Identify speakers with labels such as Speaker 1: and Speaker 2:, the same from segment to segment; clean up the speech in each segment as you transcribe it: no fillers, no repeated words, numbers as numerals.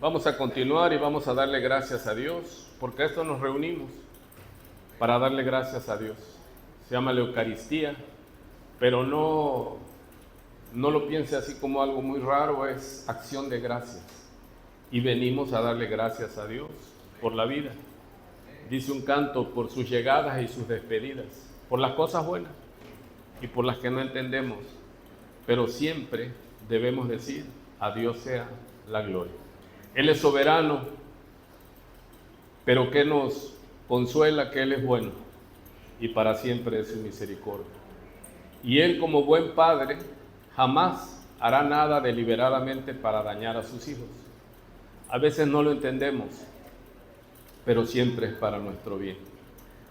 Speaker 1: Vamos a continuar y vamos a darle gracias a Dios, porque a esto nos reunimos, para darle gracias a Dios. Se llama la Eucaristía, pero no lo piense así como algo muy raro, es acción de gracias. Y venimos a darle gracias a Dios por la vida. Dice un canto, por sus llegadas y sus despedidas, por las cosas buenas y por las que no entendemos, pero siempre debemos decir, a Dios sea la gloria. Él es soberano, pero que nos consuela que Él es bueno y para siempre es su misericordia. Y Él, como buen padre, jamás hará nada deliberadamente para dañar a sus hijos. A veces no lo entendemos, pero siempre es para nuestro bien.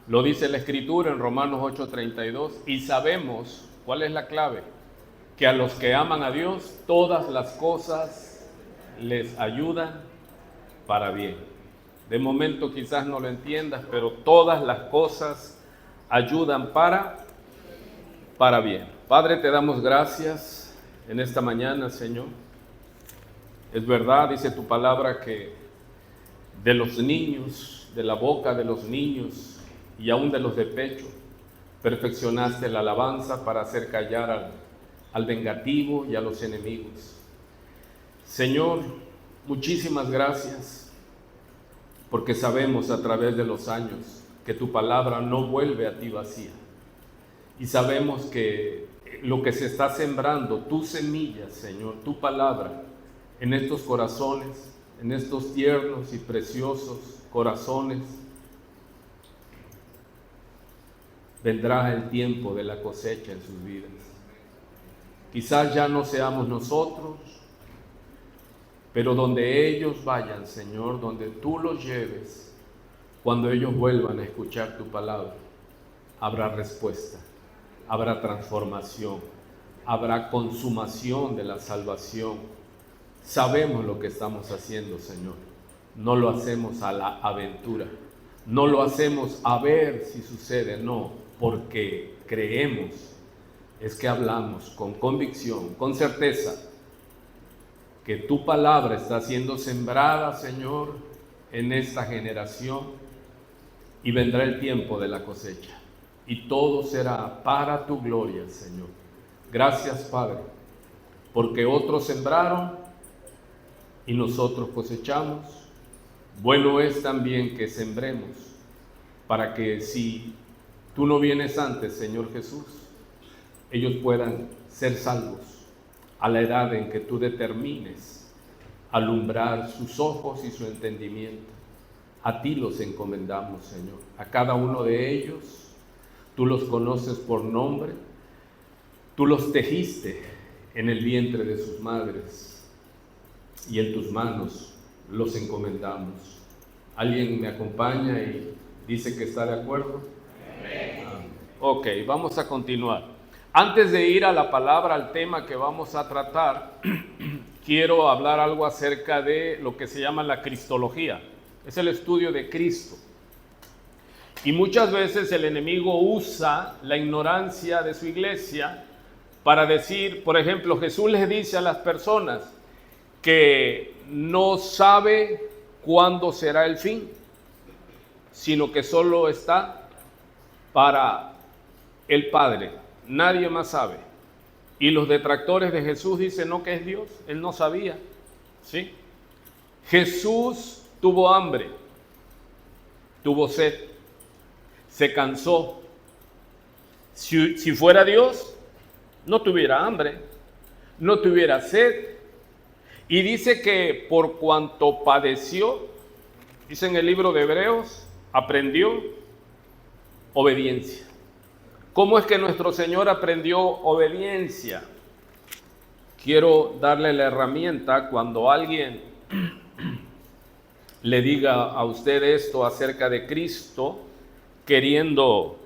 Speaker 1: Lo dice la Escritura en Romanos 8:32, y sabemos, ¿cuál es la clave? Que a los que aman a Dios, todas las cosas les ayudan para bien. De momento quizás no lo entiendas, pero todas las cosas ayudan para bien. Padre, te damos gracias en esta mañana, Señor. Es verdad, dice tu palabra, que de los niños, de la boca de los niños y aún de los de pecho, perfeccionaste la alabanza para hacer callar al vengativo y a los enemigos. Señor, muchísimas gracias, porque sabemos a través de los años que tu palabra no vuelve a ti vacía. Y sabemos que lo que se está sembrando, tu semilla, Señor, tu palabra, en estos corazones, en estos tiernos y preciosos corazones, vendrá el tiempo de la cosecha en sus vidas. Quizás ya no seamos nosotros, pero donde ellos vayan, Señor, donde tú los lleves, cuando ellos vuelvan a escuchar tu palabra, habrá respuesta, habrá transformación, habrá consumación de la salvación. Sabemos lo que estamos haciendo, Señor. No lo hacemos a la aventura, no lo hacemos a ver si sucede, no, porque creemos, es que hablamos con convicción, con certeza, que tu palabra está siendo sembrada, Señor, en esta generación, y vendrá el tiempo de la cosecha, y todo será para tu gloria, Señor. Gracias, Padre, porque otros sembraron y nosotros cosechamos. Bueno es también que sembremos, para que si tú no vienes antes, Señor Jesús, ellos puedan ser salvos a la edad en que tú determines alumbrar sus ojos y su entendimiento. A ti los encomendamos, Señor, a cada uno de ellos. Tú los conoces por nombre, tú los tejiste en el vientre de sus madres y en tus manos los encomendamos. ¿Alguien me acompaña y dice que está de acuerdo? Amén. Ok, vamos a continuar. Antes de ir a la palabra, al tema que vamos a tratar, quiero hablar algo acerca de lo que se llama la cristología. Es el estudio de Cristo. Y muchas veces el enemigo usa la ignorancia de su iglesia para decir, por ejemplo, Jesús les dice a las personas que no sabe cuándo será el fin, sino que solo está para el Padre. Nadie más sabe. Y los detractores de Jesús dicen, no, que es Dios. Él no sabía. ¿Sí? Jesús tuvo hambre, tuvo sed, se cansó. Si fuera Dios, no tuviera hambre, no tuviera sed. Y dice que por cuanto padeció, dice en el libro de Hebreos, aprendió obediencia. ¿Cómo es que nuestro Señor aprendió obediencia? Quiero darle la herramienta cuando alguien le diga a usted esto acerca de Cristo, queriendo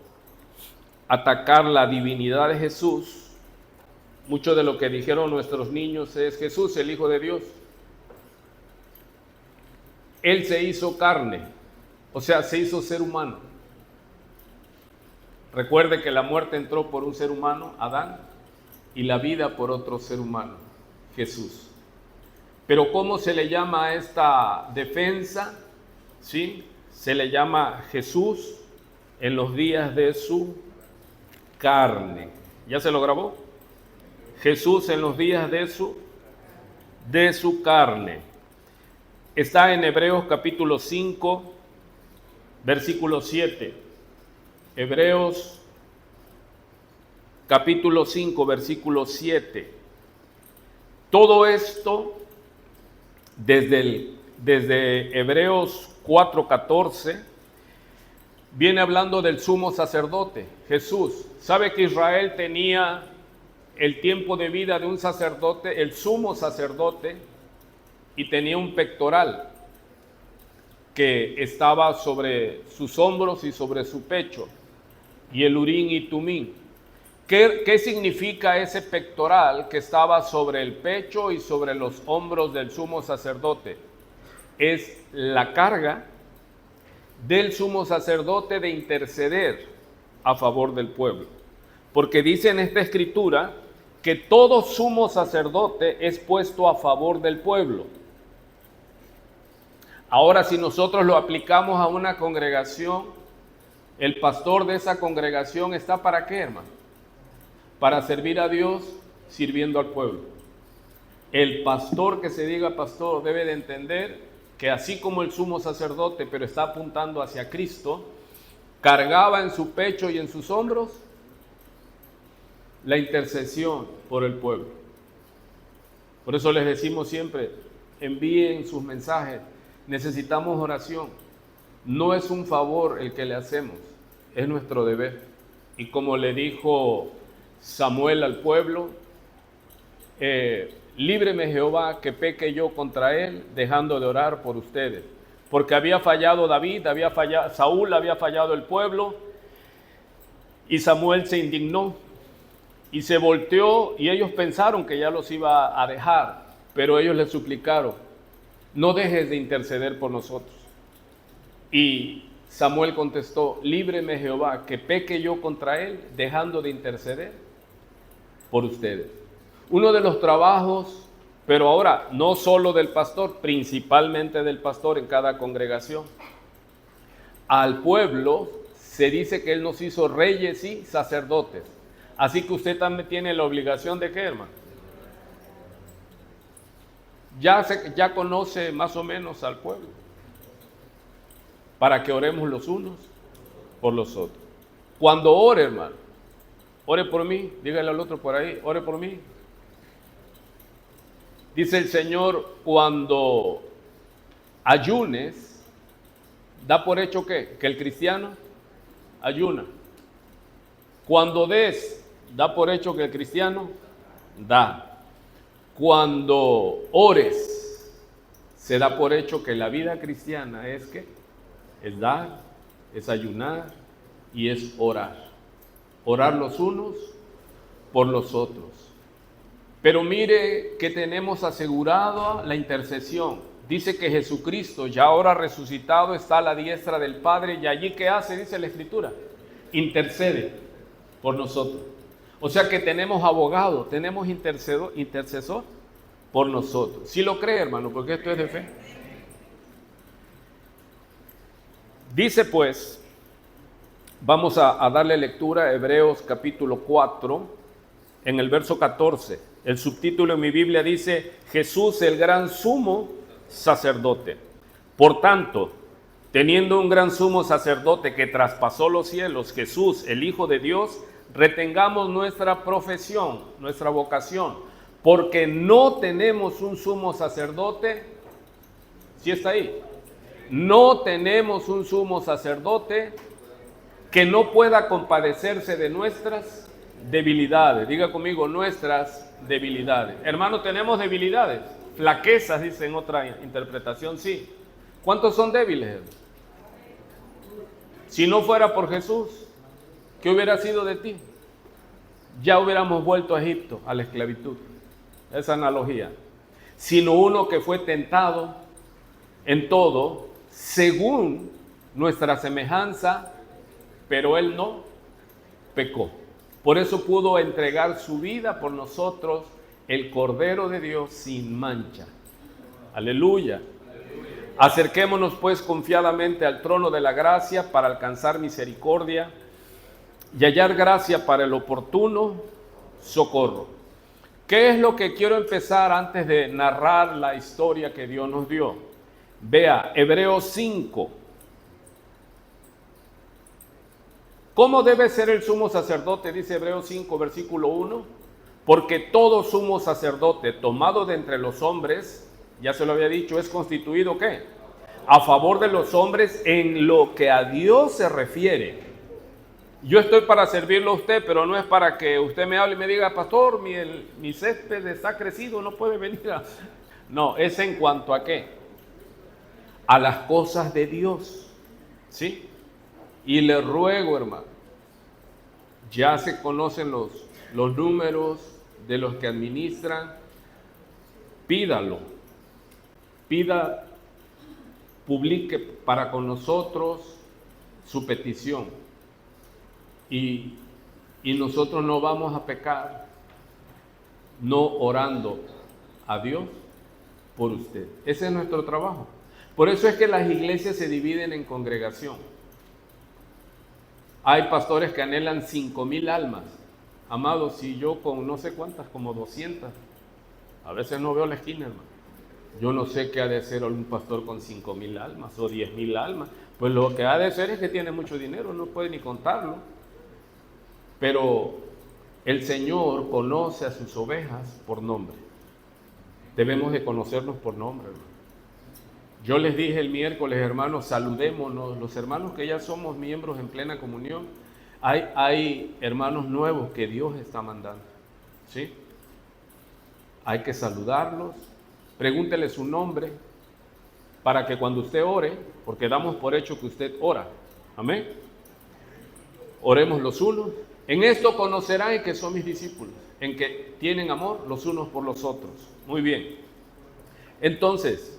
Speaker 1: atacar la divinidad de Jesús. Mucho de lo que dijeron nuestros niños es Jesús, el Hijo de Dios. Él se hizo carne, o sea, se hizo ser humano. Recuerde que la muerte entró por un ser humano, Adán, y la vida por otro ser humano, Jesús. Pero ¿cómo se le llama a esta defensa? ¿Sí? Se le llama Jesús en los días de su carne. ¿Ya se lo grabó? Jesús en los días de su carne. Está en Hebreos capítulo 5, versículo 7. Hebreos capítulo 5, versículo 7. Todo esto desde Hebreos 4:14 viene hablando del sumo sacerdote, Jesús. ¿Sabe que Israel tenía el tiempo de vida de un sacerdote, el sumo sacerdote, y tenía un pectoral que estaba sobre sus hombros y sobre su pecho, y el Urín y Tumín? ¿Qué significa ese pectoral que estaba sobre el pecho y sobre los hombros del sumo sacerdote? Es la carga del sumo sacerdote de interceder a favor del pueblo. Porque dice en esta escritura que todo sumo sacerdote es puesto a favor del pueblo. Ahora, si nosotros lo aplicamos a una congregación, el pastor de esa congregación está ¿para qué, hermano? Para servir a Dios sirviendo al pueblo. El pastor que se diga pastor debe de entender que así como el sumo sacerdote, pero está apuntando hacia Cristo, cargaba en su pecho y en sus hombros la intercesión por el pueblo. Por eso les decimos siempre, envíen sus mensajes, necesitamos oración. No es un favor el que le hacemos, es nuestro deber. Y como le dijo Samuel al pueblo, líbreme Jehová que peque yo contra él, dejando de orar por ustedes. Porque había fallado David, Saúl había fallado el pueblo, y Samuel se indignó y se volteó, y ellos pensaron que ya los iba a dejar, pero ellos le suplicaron, no dejes de interceder por nosotros. Y Samuel contestó, líbreme Jehová que peque yo contra él, dejando de interceder por ustedes. Uno de los trabajos, pero ahora no solo del pastor, principalmente del pastor en cada congregación. Al pueblo se dice que él nos hizo reyes y sacerdotes. Así que usted también tiene la obligación de ¿qué, hermano? Ya conoce más o menos al pueblo, para que oremos los unos por los otros. Cuando ore, hermano, ore por mí, dígale al otro por ahí, ore por mí. Dice el Señor, cuando ayunes, da por hecho que el cristiano ayuna. Cuando des, da por hecho que el cristiano da. Cuando ores, se da por hecho que la vida cristiana es ¿qué? Es dar, es ayunar y es orar. Orar los unos por los otros. Pero mire que tenemos asegurado la intercesión. Dice que Jesucristo, ya ahora resucitado, está a la diestra del Padre, y allí ¿qué hace? Dice la Escritura, intercede por nosotros. O sea que tenemos abogado, tenemos intercesor por nosotros. Si lo cree, hermano, porque esto es de fe. Dice pues, vamos a darle lectura a Hebreos capítulo 4, en el verso 14. El subtítulo en mi Biblia dice, Jesús el gran sumo sacerdote. Por tanto, teniendo un gran sumo sacerdote que traspasó los cielos, Jesús, el Hijo de Dios, retengamos nuestra profesión, nuestra vocación, porque no tenemos un sumo sacerdote. ¿Sí está ahí? No tenemos un sumo sacerdote que no pueda compadecerse de nuestras debilidades. Diga conmigo, nuestras debilidades. Hermano, tenemos debilidades, flaquezas, dice en otra interpretación, sí. ¿Cuántos son débiles? Si no fuera por Jesús, ¿qué hubiera sido de ti? Ya hubiéramos vuelto a Egipto, a la esclavitud. Esa analogía. Sino uno que fue tentado en todo, según nuestra semejanza, pero él no pecó. Por eso pudo entregar su vida por nosotros, el Cordero de Dios sin mancha. Aleluya. Acerquémonos pues confiadamente al trono de la gracia para alcanzar misericordia y hallar gracia para el oportuno socorro. ¿Qué es lo que quiero empezar antes de narrar la historia que Dios nos dio? Vea, Hebreos 5. ¿Cómo debe ser el sumo sacerdote? Dice Hebreos 5, versículo 1. Porque todo sumo sacerdote tomado de entre los hombres, ya se lo había dicho, es constituido ¿qué? A favor de los hombres en lo que a Dios se refiere. Yo estoy para servirlo a usted, pero no es para que usted me hable y me diga, pastor, mi césped está crecido, no puede venir a... No, es en cuanto a ¿qué? A las cosas de Dios, ¿sí? Y le ruego, hermano, ya se conocen los números de los que administran, pídalo, publique para con nosotros su petición y nosotros no vamos a pecar no orando a Dios por usted. Ese es nuestro trabajo. Por eso es que las iglesias se dividen en congregación. Hay pastores que anhelan 5,000 almas. Amados, si yo con no sé cuántas, como 200, a veces no veo la esquina, hermano. Yo no sé qué ha de ser un pastor con 5,000 almas o 10,000 almas. Pues lo que ha de ser es que tiene mucho dinero, no puede ni contarlo. Pero el Señor conoce a sus ovejas por nombre. Debemos de conocernos por nombre, hermano. Yo les dije el miércoles, hermanos, saludémonos. Los hermanos que ya somos miembros en plena comunión, hay hermanos nuevos que Dios está mandando, ¿sí? Hay que saludarlos, pregúntele su nombre, para que cuando usted ore, porque damos por hecho que usted ora, amén, oremos los unos. En esto conocerán que son mis discípulos, en que tienen amor los unos por los otros. Muy bien. Entonces,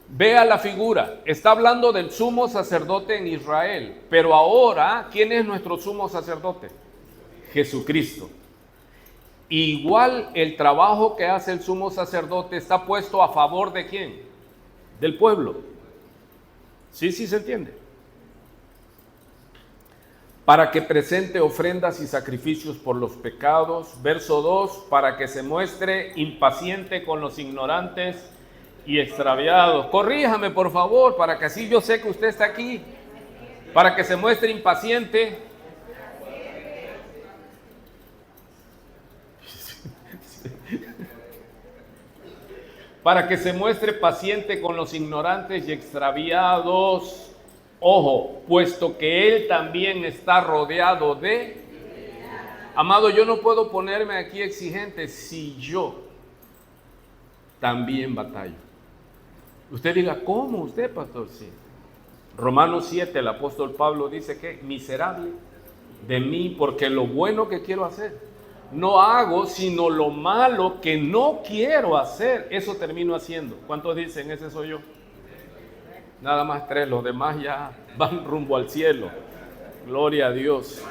Speaker 1: vea la figura, está hablando del sumo sacerdote en Israel, pero ahora, ¿quién es nuestro sumo sacerdote? Jesucristo. Igual el trabajo que hace el sumo sacerdote está puesto a favor ¿de quién? Del pueblo. ¿Sí se entiende? Para que presente ofrendas y sacrificios por los pecados. Verso 2, para que se muestre impaciente con los ignorantes y extraviados. Corríjame, por favor, para que así yo sé que usted está aquí. Para que se muestre impaciente. Para que se muestre paciente con los ignorantes y extraviados. Ojo, puesto que él también está rodeado de... Amado, yo no puedo ponerme aquí exigente si yo también batallo. Usted diga, ¿cómo usted, pastor? Sí. Romanos 7, el apóstol Pablo dice que miserable de mí, porque lo bueno que quiero hacer no hago, sino lo malo que no quiero hacer, eso termino haciendo. ¿Cuántos dicen, ese soy yo? Nada más 3, los demás ya van rumbo al cielo. Gloria a Dios.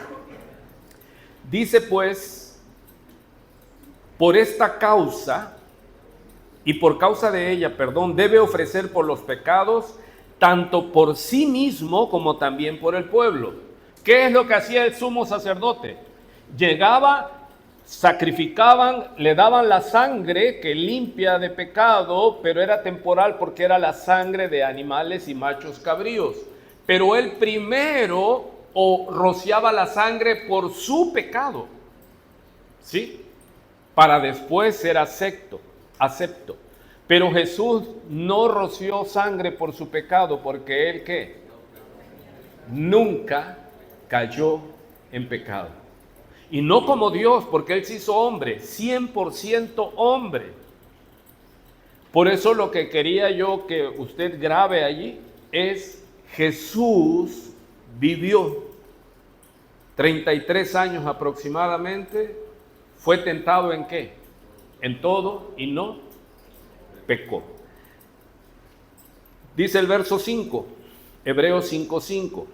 Speaker 1: Dice pues, por esta causa, y por causa de ella, debe ofrecer por los pecados, tanto por sí mismo como también por el pueblo. ¿Qué es lo que hacía el sumo sacerdote? Llegaba, sacrificaban, le daban la sangre que limpia de pecado, pero era temporal porque era la sangre de animales y machos cabríos. Pero él primero rociaba la sangre por su pecado, ¿sí? Para después ser acepto. Pero Jesús no roció sangre por su pecado, porque él ¿qué? Nunca cayó en pecado. Y no como Dios, porque él se hizo hombre, 100% hombre. Por eso lo que quería yo que usted grabe allí es: Jesús vivió 33 años aproximadamente, fue tentado ¿en qué? En todo y no pecó. Dice el verso 5, Hebreos 5:5.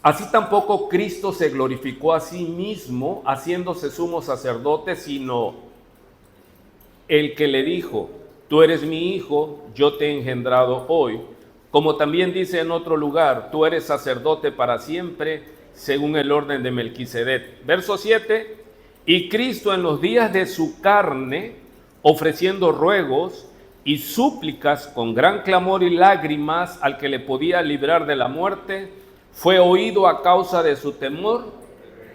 Speaker 1: Así tampoco Cristo se glorificó a sí mismo haciéndose sumo sacerdote, sino el que le dijo: tú eres mi hijo, yo te he engendrado hoy. Como también dice en otro lugar, tú eres sacerdote para siempre, según el orden de Melquisedec. Verso 7, y Cristo en los días de su carne, ofreciendo ruegos y súplicas con gran clamor y lágrimas al que le podía librar de la muerte, fue oído a causa de su temor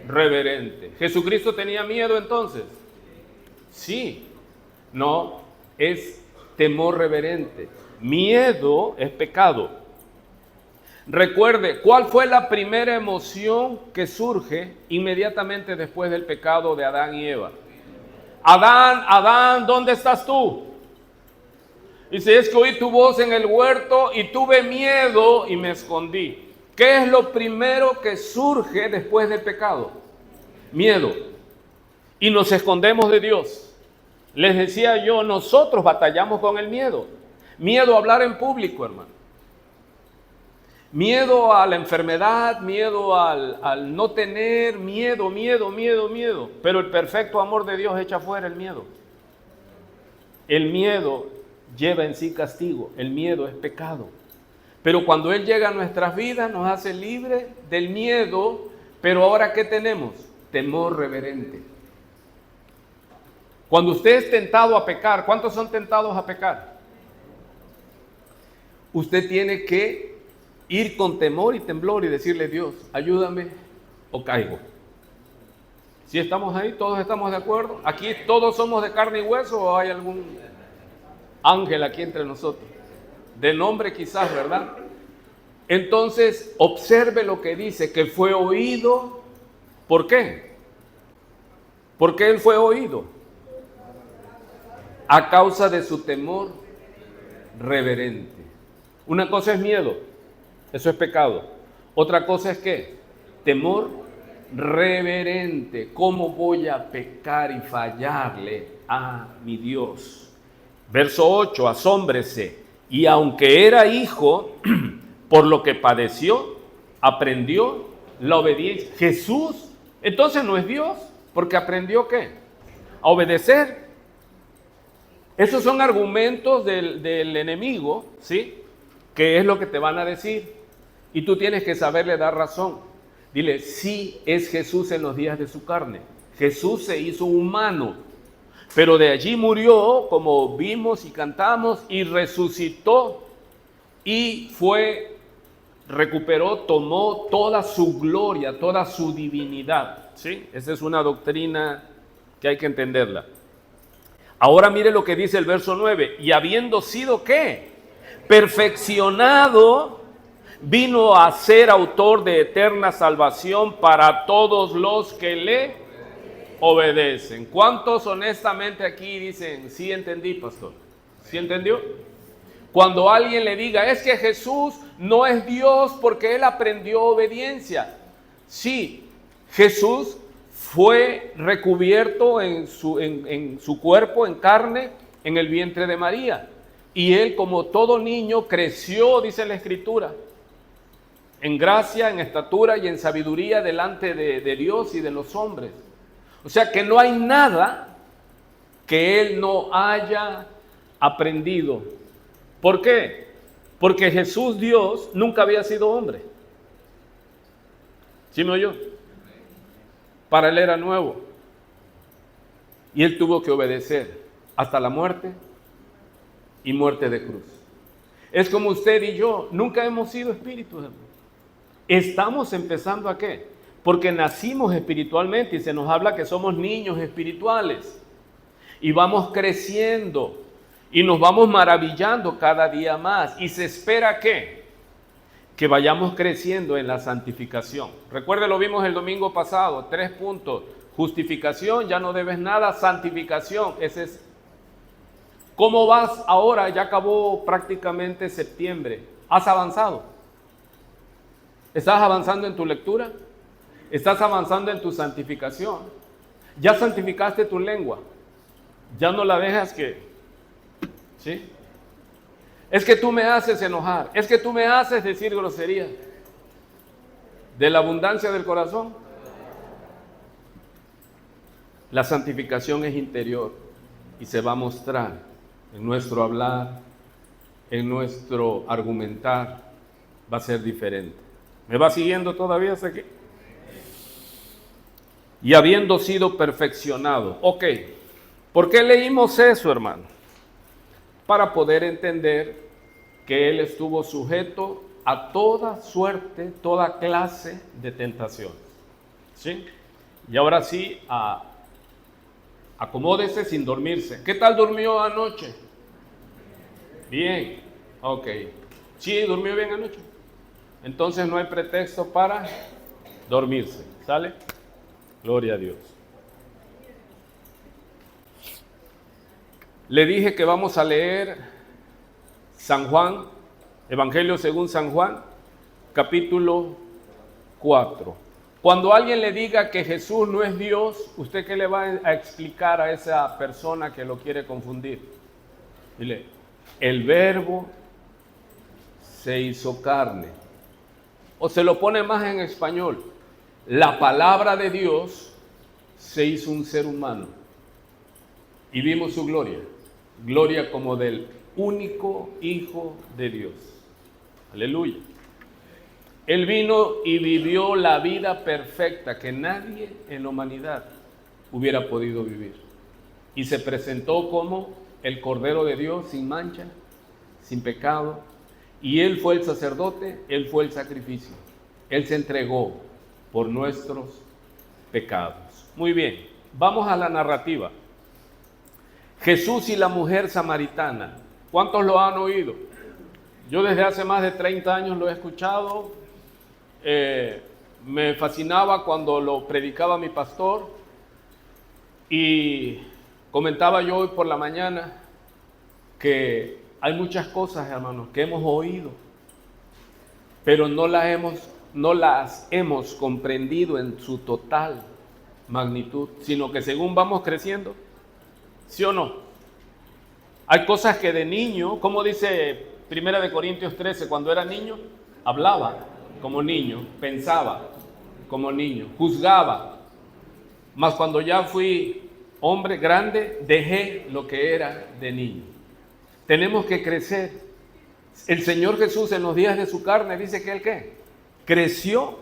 Speaker 1: reverente. ¿Jesucristo tenía miedo entonces? Sí. No, es temor reverente. Miedo es pecado. Recuerde, ¿cuál fue la primera emoción que surge inmediatamente después del pecado de Adán y Eva? Adán, Adán, ¿dónde estás tú? Dice, es que oí tu voz en el huerto y tuve miedo y me escondí. ¿Qué es lo primero que surge después del pecado? Miedo. Y nos escondemos de Dios. Les decía yo, nosotros batallamos con el miedo. Miedo a hablar en público, hermano. Miedo a la enfermedad, miedo al no tener, miedo. Pero el perfecto amor de Dios echa fuera el miedo. El miedo lleva en sí castigo, el miedo es pecado. Pero cuando Él llega a nuestras vidas, nos hace libres del miedo, pero ahora ¿qué tenemos? Temor reverente. Cuando usted es tentado a pecar, ¿cuántos son tentados a pecar? Usted tiene que ir con temor y temblor y decirle, Dios, ayúdame o caigo. ¿Sí estamos ahí? ¿Todos estamos de acuerdo? ¿Aquí todos somos de carne y hueso o hay algún ángel aquí entre nosotros? De nombre quizás, ¿verdad? Entonces, observe lo que dice, que fue oído. ¿Por qué? ¿Por qué Él fue oído? A causa de su temor reverente. Una cosa es miedo, eso es pecado. Otra cosa es ¿qué? Temor reverente. ¿Cómo voy a pecar y fallarle a mi Dios? Verso 8, asómbrese. Y aunque era hijo, por lo que padeció, aprendió la obediencia. Jesús, entonces no es Dios, porque aprendió ¿qué? A obedecer. Esos son argumentos del enemigo, ¿sí? Que es lo que te van a decir. Y tú tienes que saberle dar razón. Dile, sí es Jesús en los días de su carne. Jesús se hizo humano. Pero de allí murió, como vimos y cantamos, y resucitó. Y recuperó, tomó toda su gloria, toda su divinidad. ¿Sí? Esa es una doctrina que hay que entenderla. Ahora mire lo que dice el verso 9. Y habiendo sido, ¿qué? Perfeccionado, vino a ser autor de eterna salvación para todos los que le obedecen. ¿Cuántos honestamente aquí dicen, sí entendí, pastor? ¿Sí entendió? Cuando alguien le diga, es que Jesús no es Dios porque Él aprendió obediencia. Sí, Jesús fue recubierto en su cuerpo, en carne, en el vientre de María. Y Él, como todo niño, creció, dice la Escritura, en gracia, en estatura y en sabiduría delante de Dios y de los hombres. O sea que no hay nada que Él no haya aprendido. ¿Por qué? Porque Jesús, Dios, nunca había sido hombre. ¿Sí me oyó? Para Él era nuevo. Y Él tuvo que obedecer hasta la muerte y muerte de cruz. Es como usted y yo, nunca hemos sido espíritus, hermano. Estamos empezando ¿a qué? Porque nacimos espiritualmente y se nos habla que somos niños espirituales. Y vamos creciendo y nos vamos maravillando cada día más. Y se espera ¿qué? Que vayamos creciendo en la santificación. Recuerde, lo vimos el domingo pasado, 3 puntos. Justificación, ya no debes nada. Santificación, ese es. ¿Cómo vas ahora? Ya acabó prácticamente septiembre. ¿Has avanzado? ¿Estás avanzando en tu lectura? ¿Estás avanzando en tu santificación? ¿Ya santificaste tu lengua? ¿Ya no la dejas que? ¿Sí? Es que tú me haces enojar. Es que tú me haces decir groserías. De la abundancia del corazón. La santificación es interior y se va a mostrar en nuestro hablar, en nuestro argumentar, va a ser diferente. ¿Me va siguiendo todavía hasta aquí? Y habiendo sido perfeccionado. Ok, ¿por qué leímos eso, hermano? Para poder entender que Él estuvo sujeto a toda suerte, toda clase de tentaciones. ¿Sí? Y ahora sí, acomódese sin dormirse. ¿Qué tal durmió anoche? Bien, ok. ¿Sí durmió bien anoche? Entonces no hay pretexto para dormirse. ¿Sale? Gloria a Dios. Le dije que vamos a leer San Juan, Evangelio según San Juan, capítulo 4. Cuando alguien le diga que Jesús no es Dios, ¿usted qué le va a explicar a esa persona que lo quiere confundir? Dile, el Verbo se hizo carne. O se lo pone más en español, la palabra de Dios se hizo un ser humano. Y vimos su gloria, gloria como del único Hijo de Dios. Aleluya. Él vino y vivió la vida perfecta que nadie en la humanidad hubiera podido vivir. Y se presentó como el Cordero de Dios sin mancha, sin pecado. Y Él fue el sacerdote, Él fue el sacrificio. Él se entregó por nuestros pecados. Muy bien, vamos a la narrativa. Jesús y la mujer samaritana. ¿Cuántos lo han oído? Yo desde hace más de 30 años lo he escuchado. Me fascinaba cuando lo predicaba mi pastor. Y comentaba yo hoy por la mañana que hay muchas cosas, hermanos, que hemos oído, pero no las hemos comprendido en su total magnitud, sino que según vamos creciendo, ¿sí o no? Hay cosas que de niño, como dice 1 Corintios 13, cuando era niño, hablaba como niño, pensaba como niño, juzgaba, mas cuando ya fui hombre grande, dejé lo que era de niño. Tenemos que crecer. El Señor Jesús en los días de su carne dice que Él ¿qué? Creció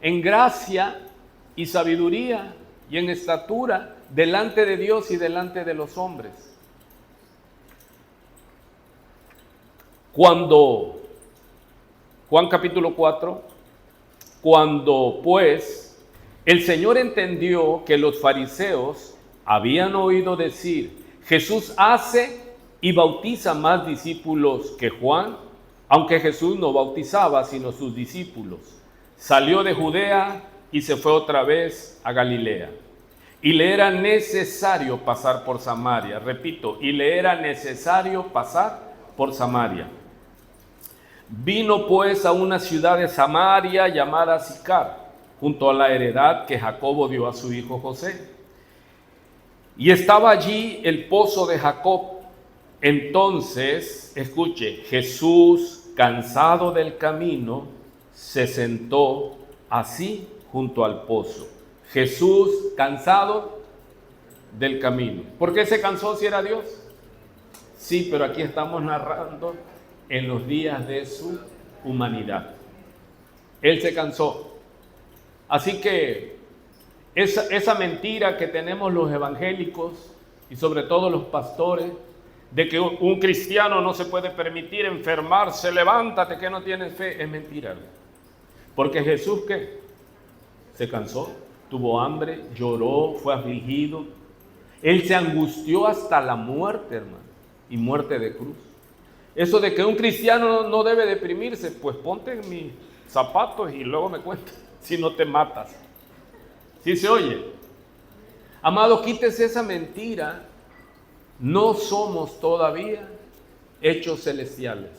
Speaker 1: en gracia y sabiduría y en estatura delante de Dios y delante de los hombres. Cuando, Juan capítulo 4, cuando pues el Señor entendió que los fariseos habían oído decir, Jesús hace y bautiza más discípulos que Juan, aunque Jesús no bautizaba sino sus discípulos, salió de Judea y se fue otra vez a Galilea. Y le era necesario pasar por Samaria. Repito, y le era necesario pasar por Samaria. Vino pues a una ciudad de Samaria llamada Sicar, junto a la heredad que Jacobo dio a su hijo José. Y estaba allí el pozo de Jacob. Entonces, escuche, Jesús, cansado del camino, se sentó así junto al pozo. Jesús, cansado del camino. ¿Por qué se cansó si era Dios? Sí, pero aquí estamos narrando en los días de su humanidad. Él se cansó. Así que esa mentira que tenemos los evangélicos y sobre todo los pastores, de que un cristiano no se puede permitir enfermarse, levántate que no tienes fe, es mentira. Porque Jesús ¿qué? Se cansó, tuvo hambre, lloró, fue afligido. Él se angustió hasta la muerte, hermano, y muerte de cruz. Eso de que un cristiano no debe deprimirse, pues ponte en mis zapatos y luego me cuentas si no te matas. ¿Sí se oye? Amado, quítese esa mentira. No somos todavía hechos celestiales.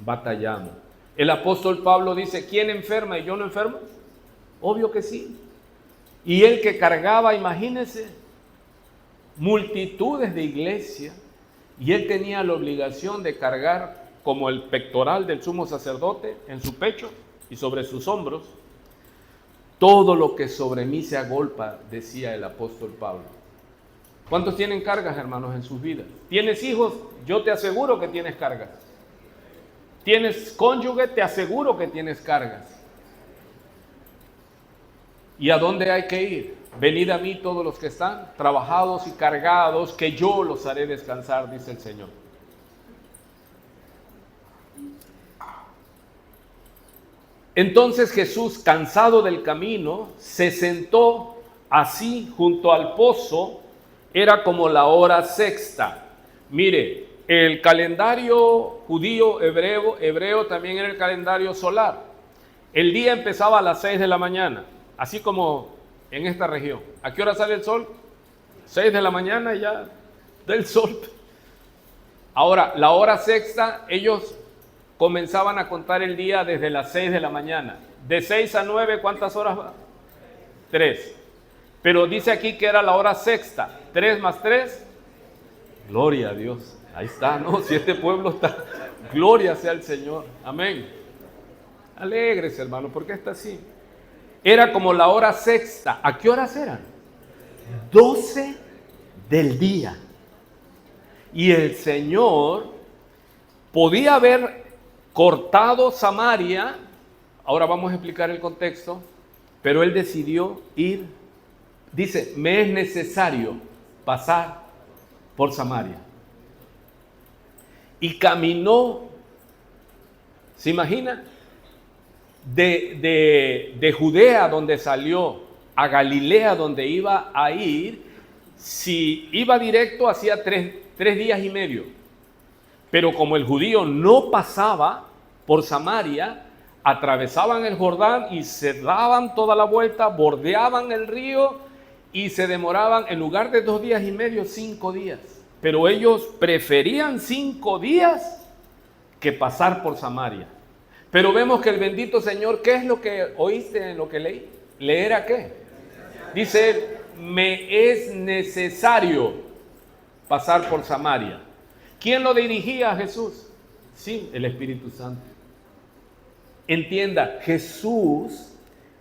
Speaker 1: Batallamos. El apóstol Pablo dice, ¿quién enferma y yo no enfermo? Obvio que sí. Y él que cargaba, imagínense, multitudes de iglesias, y él tenía la obligación de cargar como el pectoral del sumo sacerdote en su pecho y sobre sus hombros, todo lo que sobre mí se agolpa, decía el apóstol Pablo. ¿Cuántos tienen cargas, hermanos, en sus vidas? ¿Tienes hijos? Yo te aseguro que tienes cargas. ¿Tienes cónyuge? Te aseguro que tienes cargas. ¿Y a dónde hay que ir? Venid a mí todos los que están trabajados y cargados, que yo los haré descansar, dice el Señor. Entonces Jesús, cansado del camino, se sentó así junto al pozo. Era como la hora sexta. Mire, el calendario judío, hebreo también era el calendario solar. El día empezaba a las 6 de la mañana, así como en esta región. ¿A qué hora sale el sol? 6 de la mañana ya del sol. Ahora, la hora sexta, ellos comenzaban a contar el día desde las 6 de la mañana. De 6 a 9, ¿cuántas horas va? 3. Pero dice aquí que era la hora sexta. 3 más 3, gloria a Dios. Ahí está, ¿no? Si este pueblo está, gloria sea al Señor. Amén. Alégrese, hermano, ¿por qué está así? Era como la hora sexta. ¿A qué horas eran? 12 del día. Y el Señor podía haber cortado Samaria. Ahora vamos a explicar el contexto. Pero Él decidió ir. Dice, me es necesario pasar por Samaria. Y caminó, ¿se imagina? De Judea, donde salió, a Galilea, donde iba a ir. Si iba directo, hacía 3 días y medio. Pero como el judío no pasaba por Samaria, atravesaban el Jordán y se daban toda la vuelta, bordeaban el río y se demoraban, en lugar de 2 días y medio, 5 días. Pero ellos preferían 5 días que pasar por Samaria. Pero vemos que el bendito Señor, ¿qué es lo que oíste en lo que leí? ¿Leer a qué? Dice él, me es necesario pasar por Samaria. ¿Quién lo dirigía a Jesús? Sí, el Espíritu Santo. Entienda, Jesús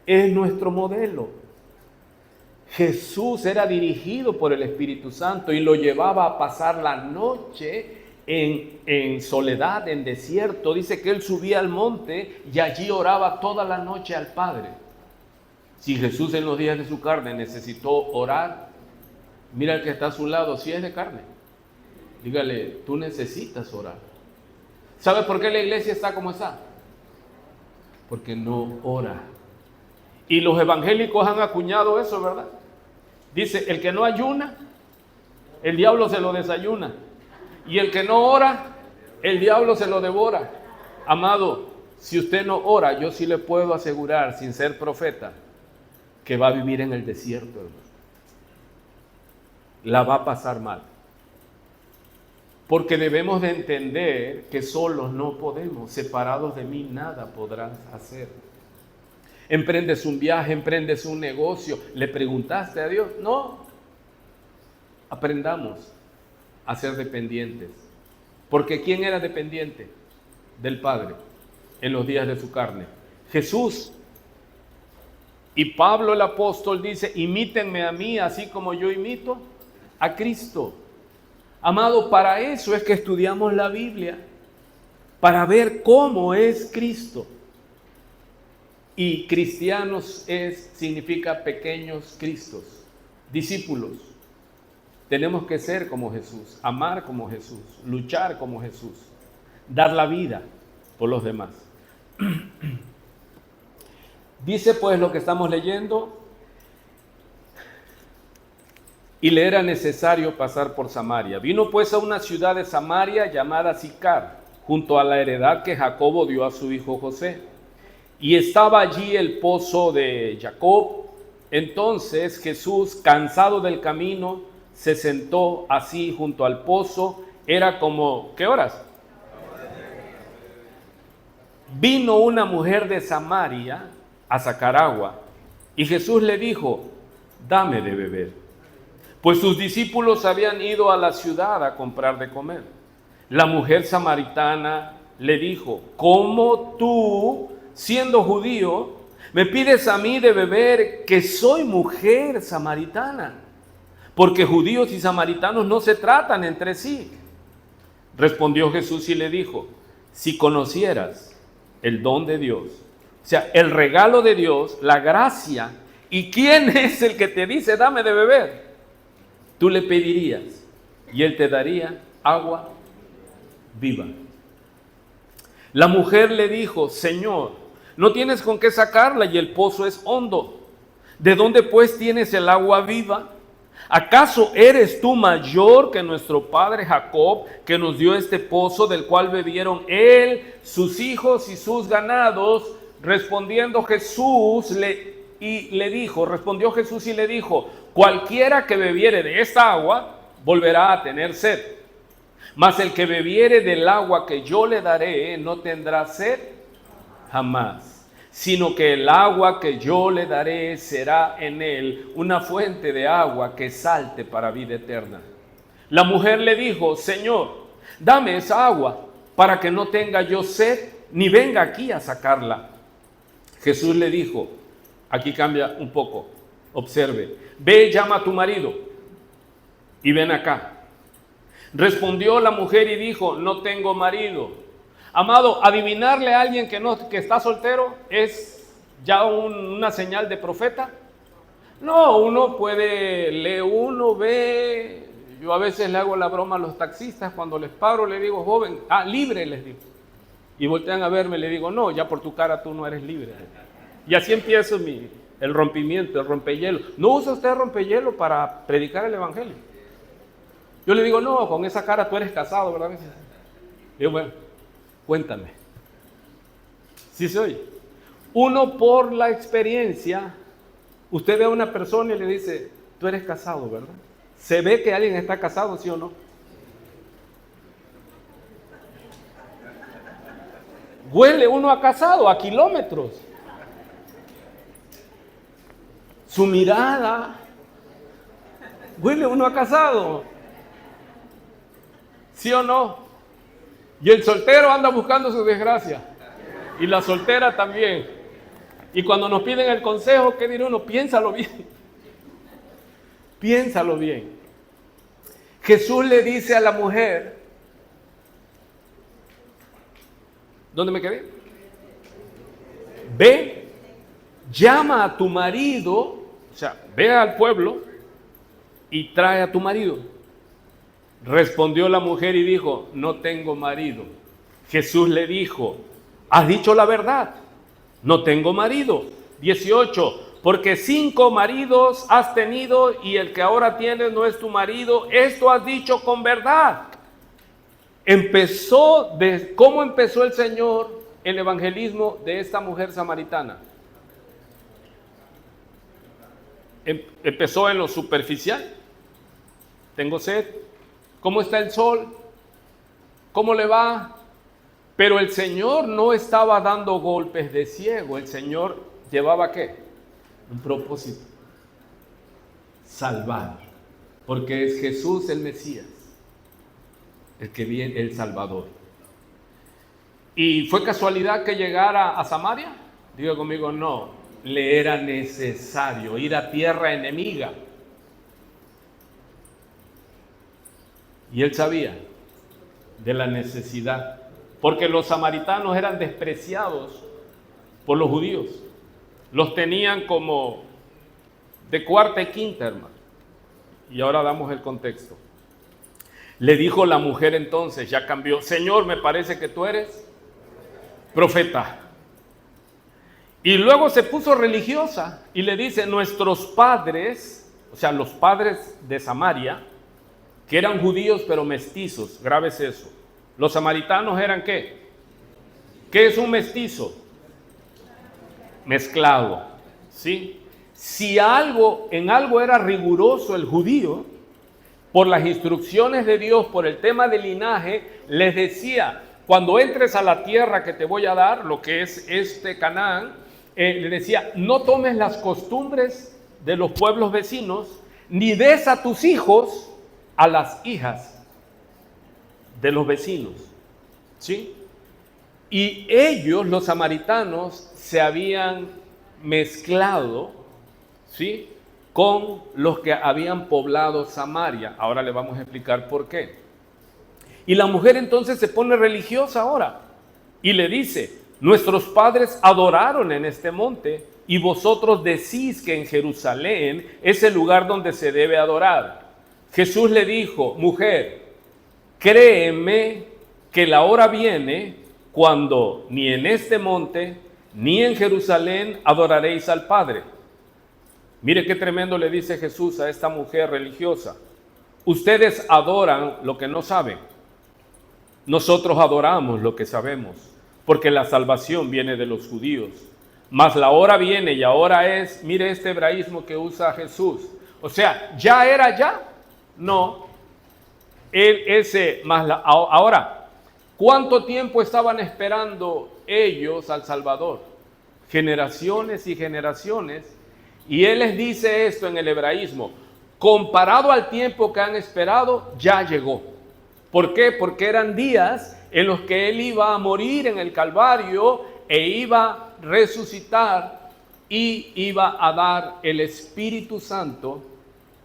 Speaker 1: es nuestro modelo. Jesús era dirigido por el Espíritu Santo y lo llevaba a pasar la noche en soledad, en desierto. Dice que él subía al monte y allí oraba toda la noche al Padre. Si Jesús en los días de su carne necesitó orar, mira el que está a su lado, si es de carne, dígale, tú necesitas orar. ¿Sabe por qué la iglesia está como está? Porque no ora. Y los evangélicos han acuñado eso, ¿verdad? Dice, el que no ayuna, el diablo se lo desayuna. Y el que no ora, el diablo se lo devora. Amado, si usted no ora, yo sí le puedo asegurar, sin ser profeta, que va a vivir en el desierto, hermano. La va a pasar mal. Porque debemos de entender que solos no podemos, separados de mí nada podrás hacer. Emprendes un viaje, emprendes un negocio, ¿le preguntaste a Dios? No. Aprendamos a ser dependientes. Porque ¿quién era dependiente? Del Padre en los días de su carne. Jesús. Y Pablo el apóstol dice, imítenme a mí así como yo imito a Cristo. Amado, para eso es que estudiamos la Biblia, para ver cómo es Cristo. Y cristianos significa pequeños Cristos, discípulos. Tenemos que ser como Jesús, amar como Jesús, luchar como Jesús, dar la vida por los demás. Dice pues lo que estamos leyendo, y le era necesario pasar por Samaria. Vino pues a una ciudad de Samaria llamada Sicar, junto a la heredad que Jacobo dio a su hijo José. Y estaba allí el pozo de Jacob. Entonces Jesús, cansado del camino, se sentó así junto al pozo. Era como, ¿qué horas? Vino una mujer de Samaria a sacar agua. Y Jesús le dijo, dame de beber. Pues sus discípulos habían ido a la ciudad a comprar de comer. La mujer samaritana le dijo, ¿cómo tú, siendo judío, me pides a mí de beber, que soy mujer samaritana? porque judíos y samaritanos no se tratan entre sí. Respondió Jesús y le dijo, si conocieras el don de Dios, o sea, el regalo de Dios, la gracia, ¿y quién es el que te dice, dame de beber? Tú le pedirías y él te daría agua viva. La mujer le dijo, Señor, no tienes con qué sacarla y el pozo es hondo. ¿De dónde pues tienes el agua viva? ¿Acaso eres tú mayor que nuestro padre Jacob, que nos dio este pozo del cual bebieron él, sus hijos y sus ganados? Respondió Jesús y le dijo, cualquiera que bebiere de esta agua volverá a tener sed. Mas el que bebiere del agua que yo le daré no tendrá sed jamás, sino que el agua que yo le daré será en él una fuente de agua que salte para vida eterna. La mujer le dijo, Señor, dame esa agua para que no tenga yo sed ni venga aquí a sacarla. Jesús le dijo, aquí cambia un poco, observe, ve, llama a tu marido y ven acá. Respondió la mujer y dijo, no tengo marido. Amado, adivinarle a alguien que está soltero es ya una señal de profeta. No, uno ve, yo a veces le hago la broma a los taxistas, cuando les paro le digo, joven, libre les digo. Y voltean a verme, le digo, no, ya por tu cara tú no eres libre. Y así empiezo el rompimiento, el rompehielo. ¿No usa usted rompehielo para predicar el evangelio? Yo le digo, no, con esa cara tú eres casado, ¿verdad? Le digo, bueno, cuéntame. ¿Sí se oye? Uno por la experiencia, usted ve a una persona y le dice, tú eres casado, ¿verdad? ¿Se ve que alguien está casado, sí o no? Huele uno a casado, a kilómetros. Su mirada, huele uno a casado. ¿Sí o no? Y el soltero anda buscando su desgracia. Y la soltera también. Y cuando nos piden el consejo, ¿qué dirá uno? Piénsalo bien. Piénsalo bien. Jesús le dice a la mujer, ¿dónde me quedé? Ve, llama a tu marido, o sea, ve al pueblo y trae a tu marido. Respondió la mujer y dijo, no tengo marido. Jesús le dijo, has dicho la verdad, no tengo marido. 18, porque 5 maridos has tenido y el que ahora tienes no es tu marido, esto has dicho con verdad. ¿Cómo empezó el Señor el evangelismo de esta mujer samaritana? Empezó en lo superficial. Tengo sed. ¿Cómo está el sol? ¿Cómo le va? Pero el Señor no estaba dando golpes de ciego. El Señor llevaba ¿qué? Un propósito. Salvar. Porque es Jesús el Mesías, el que viene, el Salvador. ¿Y fue casualidad que llegara a Samaria? Diga conmigo, no. Le era necesario ir a tierra enemiga. Y él sabía de la necesidad, porque los samaritanos eran despreciados por los judíos. Los tenían como de cuarta y quinta, hermano. Y ahora damos el contexto. Le dijo la mujer entonces, ya cambió, Señor, me parece que tú eres profeta. Y luego se puso religiosa y le dice, nuestros padres, o sea, los padres de Samaria, que eran judíos pero mestizos, graves eso. Los samaritanos eran ¿qué? ¿Qué es un mestizo? Mezclado, ¿sí? Si en algo era riguroso el judío, por las instrucciones de Dios, por el tema del linaje, les decía, cuando entres a la tierra que te voy a dar, lo que es Canaán, le decía, no tomes las costumbres de los pueblos vecinos, ni des a tus hijos a las hijas de los vecinos, ¿sí? Y ellos, los samaritanos, se habían mezclado, ¿sí? con los que habían poblado Samaria. Ahora le vamos a explicar por qué. Y la mujer entonces se pone religiosa ahora y le dice: nuestros padres adoraron en este monte y vosotros decís que en Jerusalén es el lugar donde se debe adorar. Jesús le dijo: mujer, créeme que la hora viene cuando ni en este monte ni en Jerusalén adoraréis al Padre. Mire qué tremendo le dice Jesús a esta mujer religiosa: ustedes adoran lo que no saben, nosotros adoramos lo que sabemos, porque la salvación viene de los judíos. Mas la hora viene, y ahora es, mire este hebraísmo que usa Jesús. O sea, ¿ya era ya? No. Ahora, ¿cuánto tiempo estaban esperando ellos al Salvador? Generaciones y generaciones. Y Él les dice esto en el hebraísmo: comparado al tiempo que han esperado, ya llegó. ¿Por qué? Porque eran días en los que Él iba a morir en el Calvario e iba a resucitar y iba a dar el Espíritu Santo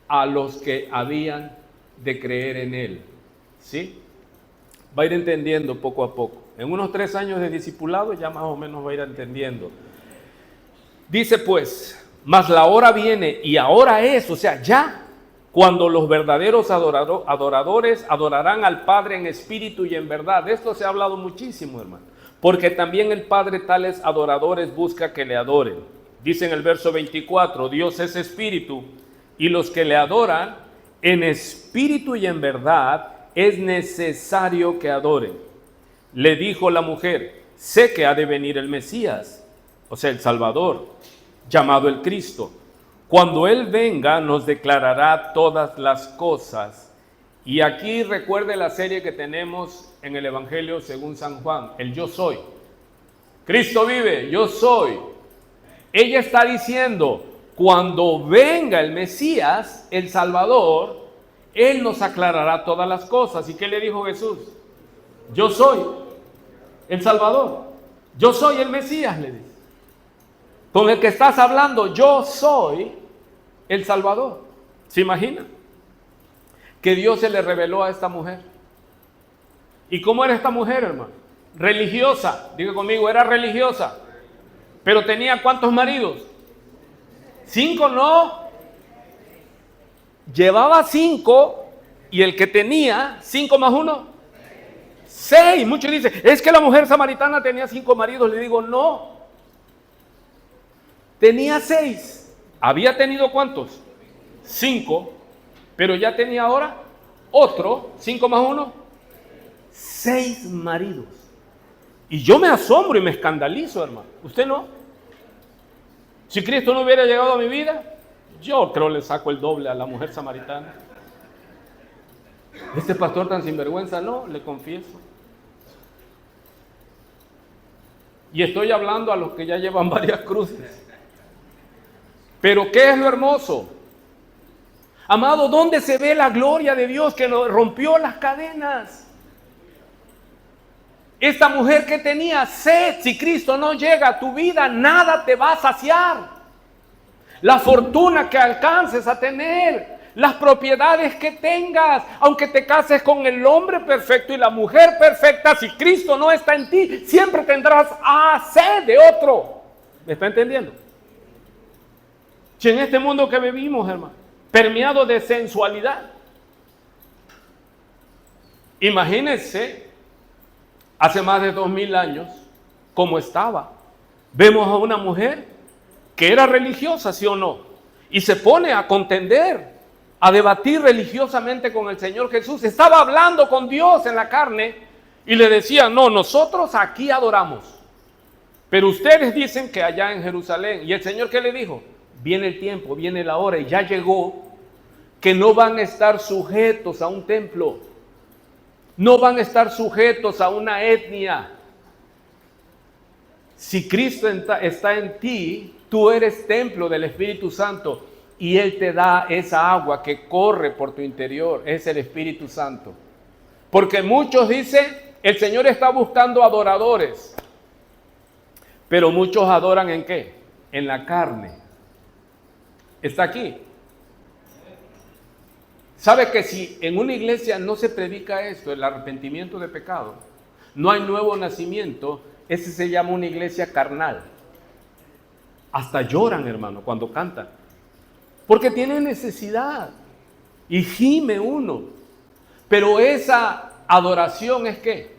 Speaker 1: a los que habían de creer en Él. ¿Sí? Va a ir entendiendo poco a poco. En unos 3 años de discipulado ya más o menos va a ir entendiendo. Dice pues: mas la hora viene, y ahora es, o sea, ya, cuando los verdaderos adoradores adorarán al Padre en espíritu y en verdad. De esto se ha hablado muchísimo, hermano. Porque también el Padre tales adoradores busca que le adoren. Dice en el verso 24: Dios es espíritu, y los que le adoran en espíritu y en verdad es necesario que adoren. Le dijo la mujer: sé que ha de venir el Mesías, o sea, el Salvador, llamado el Cristo. Cuando Él venga, nos declarará todas las cosas. Y aquí recuerde la serie que tenemos en el Evangelio según San Juan, el yo soy. Cristo vive, yo soy. Ella está diciendo: cuando venga el Mesías, el Salvador, Él nos aclarará todas las cosas. ¿Y qué le dijo Jesús? Yo soy el Salvador. Yo soy el Mesías, le dice. Con el que estás hablando, yo soy el Salvador. ¿Se imagina? Que Dios se le reveló a esta mujer. ¿Y cómo era esta mujer, hermano? Religiosa. Diga conmigo, era religiosa. Pero tenía ¿cuántos maridos? 5, no. Llevaba 5 y el que tenía 5 más 1, 6. Muchos dicen: es que la mujer samaritana tenía 5 maridos. Le digo: no. Tenía 6. ¿Había tenido cuántos? 5. Pero ya tenía ahora otro, 5 más 1, 6 maridos. Y yo me asombro y me escandalizo, hermano. ¿Usted no? Si Cristo no hubiera llegado a mi vida, yo creo le saco el doble a la mujer samaritana. Este pastor tan sinvergüenza, no, le confieso. Y estoy hablando a los que ya llevan varias cruces. Pero ¿qué es lo hermoso? Amado, ¿dónde se ve la gloria de Dios que nos rompió las cadenas? Esta mujer que tenía sed, si Cristo no llega a tu vida, nada te va a saciar. La fortuna que alcances a tener, las propiedades que tengas, aunque te cases con el hombre perfecto y la mujer perfecta, si Cristo no está en ti, siempre tendrás sed de otro. ¿Me está entendiendo? Si en este mundo que vivimos, hermano, permeado de sensualidad, imagínense hace más de 2000 años cómo estaba. Vemos a una mujer que era religiosa, ¿sí o no? Y se pone a contender, a debatir religiosamente con el Señor Jesús. Estaba hablando con Dios en la carne y le decía: no, nosotros aquí adoramos, pero ustedes dicen que allá en Jerusalén. ¿Y el Señor qué le dijo? Viene el tiempo, viene la hora, y ya llegó, que no van a estar sujetos a un templo, no van a estar sujetos a una etnia. Si Cristo está en ti, tú eres templo del Espíritu Santo, y Él te da esa agua que corre por tu interior, es el Espíritu Santo. Porque muchos dicen: el Señor está buscando adoradores, pero muchos adoran ¿en qué? En la carne. Está aquí. ¿Sabe que si en una iglesia no se predica esto, el arrepentimiento de pecado, no hay nuevo nacimiento, ese se llama una iglesia carnal? Hasta lloran, hermano, cuando cantan, porque tienen necesidad y gime uno. Pero esa adoración es ¿qué?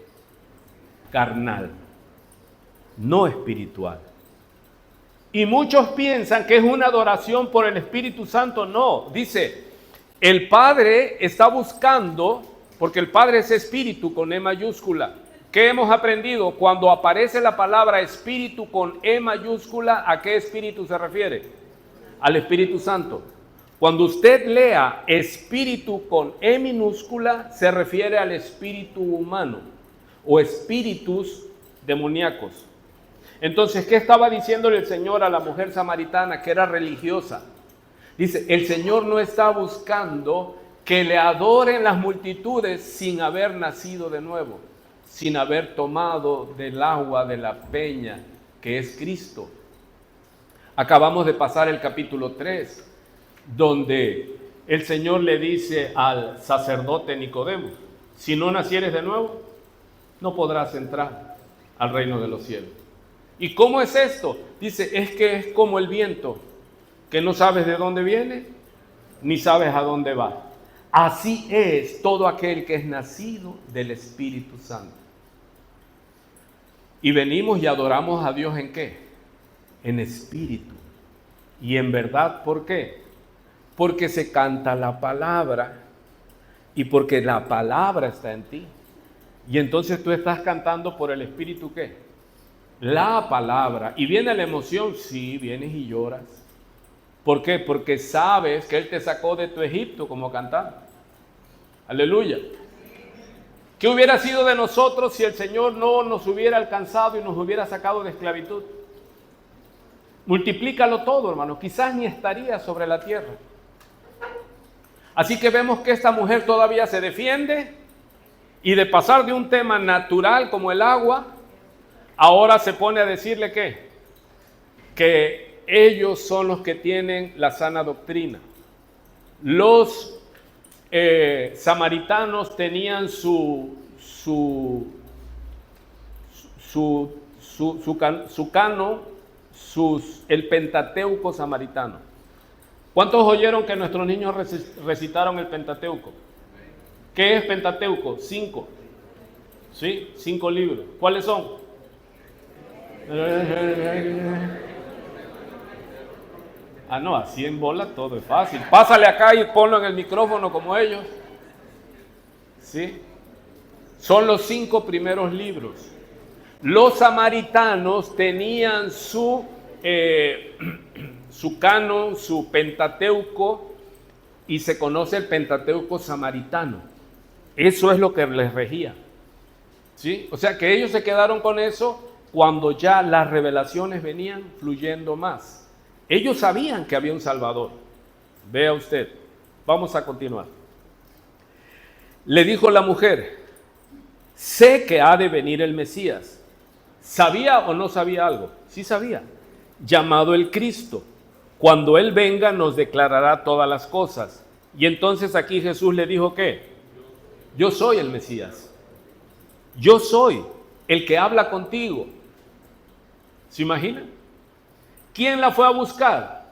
Speaker 1: Carnal, no espiritual. Y muchos piensan que es una adoración por el Espíritu Santo. No, dice, el Padre está buscando, porque el Padre es espíritu con E mayúscula. ¿Qué hemos aprendido? Cuando aparece la palabra espíritu con E mayúscula, ¿a qué espíritu se refiere? Al Espíritu Santo. Cuando usted lea espíritu con E minúscula, se refiere al espíritu humano o espíritus demoníacos. Entonces, ¿qué estaba diciéndole el Señor a la mujer samaritana que era religiosa? Dice, el Señor no está buscando que le adoren las multitudes sin haber nacido de nuevo, sin haber tomado del agua de la peña que es Cristo. Acabamos de pasar el capítulo 3, donde el Señor le dice al sacerdote Nicodemo, si no nacieres de nuevo, no podrás entrar al reino de los cielos. ¿Y cómo es esto? Dice, es que es como el viento, que no sabes de dónde viene, ni sabes a dónde va. Así es todo aquel que es nacido del Espíritu Santo. Y venimos y adoramos a Dios ¿en qué? En espíritu. Y en verdad, ¿por qué? Porque se canta la palabra y porque la palabra está en ti. Y entonces tú estás cantando por el Espíritu ¿qué? La palabra. Y viene la emoción, sí, vienes y lloras. ¿Por qué? Porque sabes que Él te sacó de tu Egipto como cantando. Aleluya. ¿Qué hubiera sido de nosotros si el Señor no nos hubiera alcanzado y nos hubiera sacado de esclavitud? Multiplícalo todo, hermano. Quizás ni estaría sobre la tierra. Así que vemos que esta mujer todavía se defiende y de pasar de un tema natural como el agua, ahora se pone a decirle ¿qué? Que ellos son los que tienen la sana doctrina. Los samaritanos tenían su cano, el Pentateuco samaritano. ¿Cuántos oyeron que nuestros niños recitaron el Pentateuco? ¿Qué es Pentateuco? 5. ¿Sí? 5 libros. ¿Cuáles son? Ah, no, así en bola todo es fácil. Pásale acá y ponlo en el micrófono como ellos. ¿Sí? Son los 5 primeros libros. Los samaritanos tenían su canon, su Pentateuco, y se conoce el Pentateuco samaritano. Eso es lo que les regía. ¿Sí? O sea que ellos se quedaron con eso cuando ya las revelaciones venían fluyendo más. Ellos sabían que había un Salvador. Vea usted, vamos a continuar. Le dijo la mujer, sé que ha de venir el Mesías. ¿Sabía o no sabía algo? Sí sabía. Llamado el Cristo. Cuando Él venga nos declarará todas las cosas. Y entonces aquí Jesús le dijo ¿qué? Yo soy el Mesías. Yo soy el que habla contigo. ¿Se imagina? ¿Quién la fue a buscar?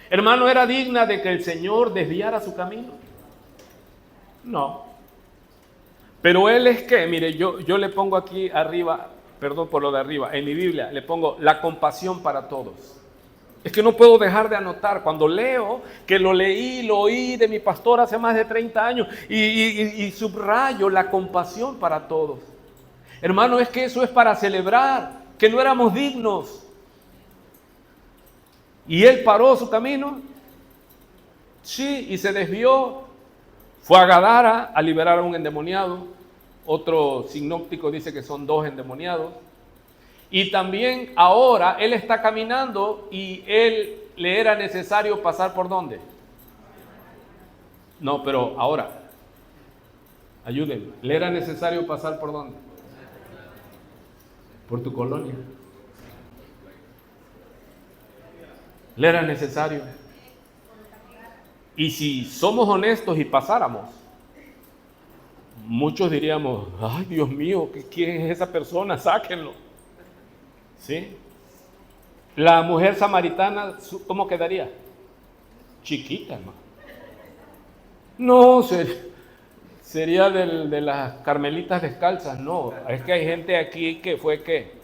Speaker 1: Hermano, ¿era digna de que el Señor desviara su camino? No. Pero Él es que, mire, yo le pongo aquí arriba, perdón por lo de arriba, en mi Biblia le pongo la compasión para todos. Es que no puedo dejar de anotar cuando leo que lo oí de mi pastor hace más de 30 años y subrayo la compasión para todos. Hermano, es que eso es para celebrar que no éramos dignos. Y Él paró su camino, sí, y se desvió. Fue a Gadara a liberar a un endemoniado. Otro sinóptico dice que son 2 endemoniados. Y también ahora Él está caminando y le era necesario pasar ¿por dónde? No, pero ahora, ayúdenme. ¿Le era necesario pasar por dónde? Por tu colonia. Le era necesario. Y si somos honestos y pasáramos, muchos diríamos, ay Dios mío, ¿quién es esa persona? Sáquenlo. ¿Sí? La mujer samaritana, ¿cómo quedaría? Chiquita, hermano. No, sería de las carmelitas descalzas. No, es que hay gente aquí que fue que,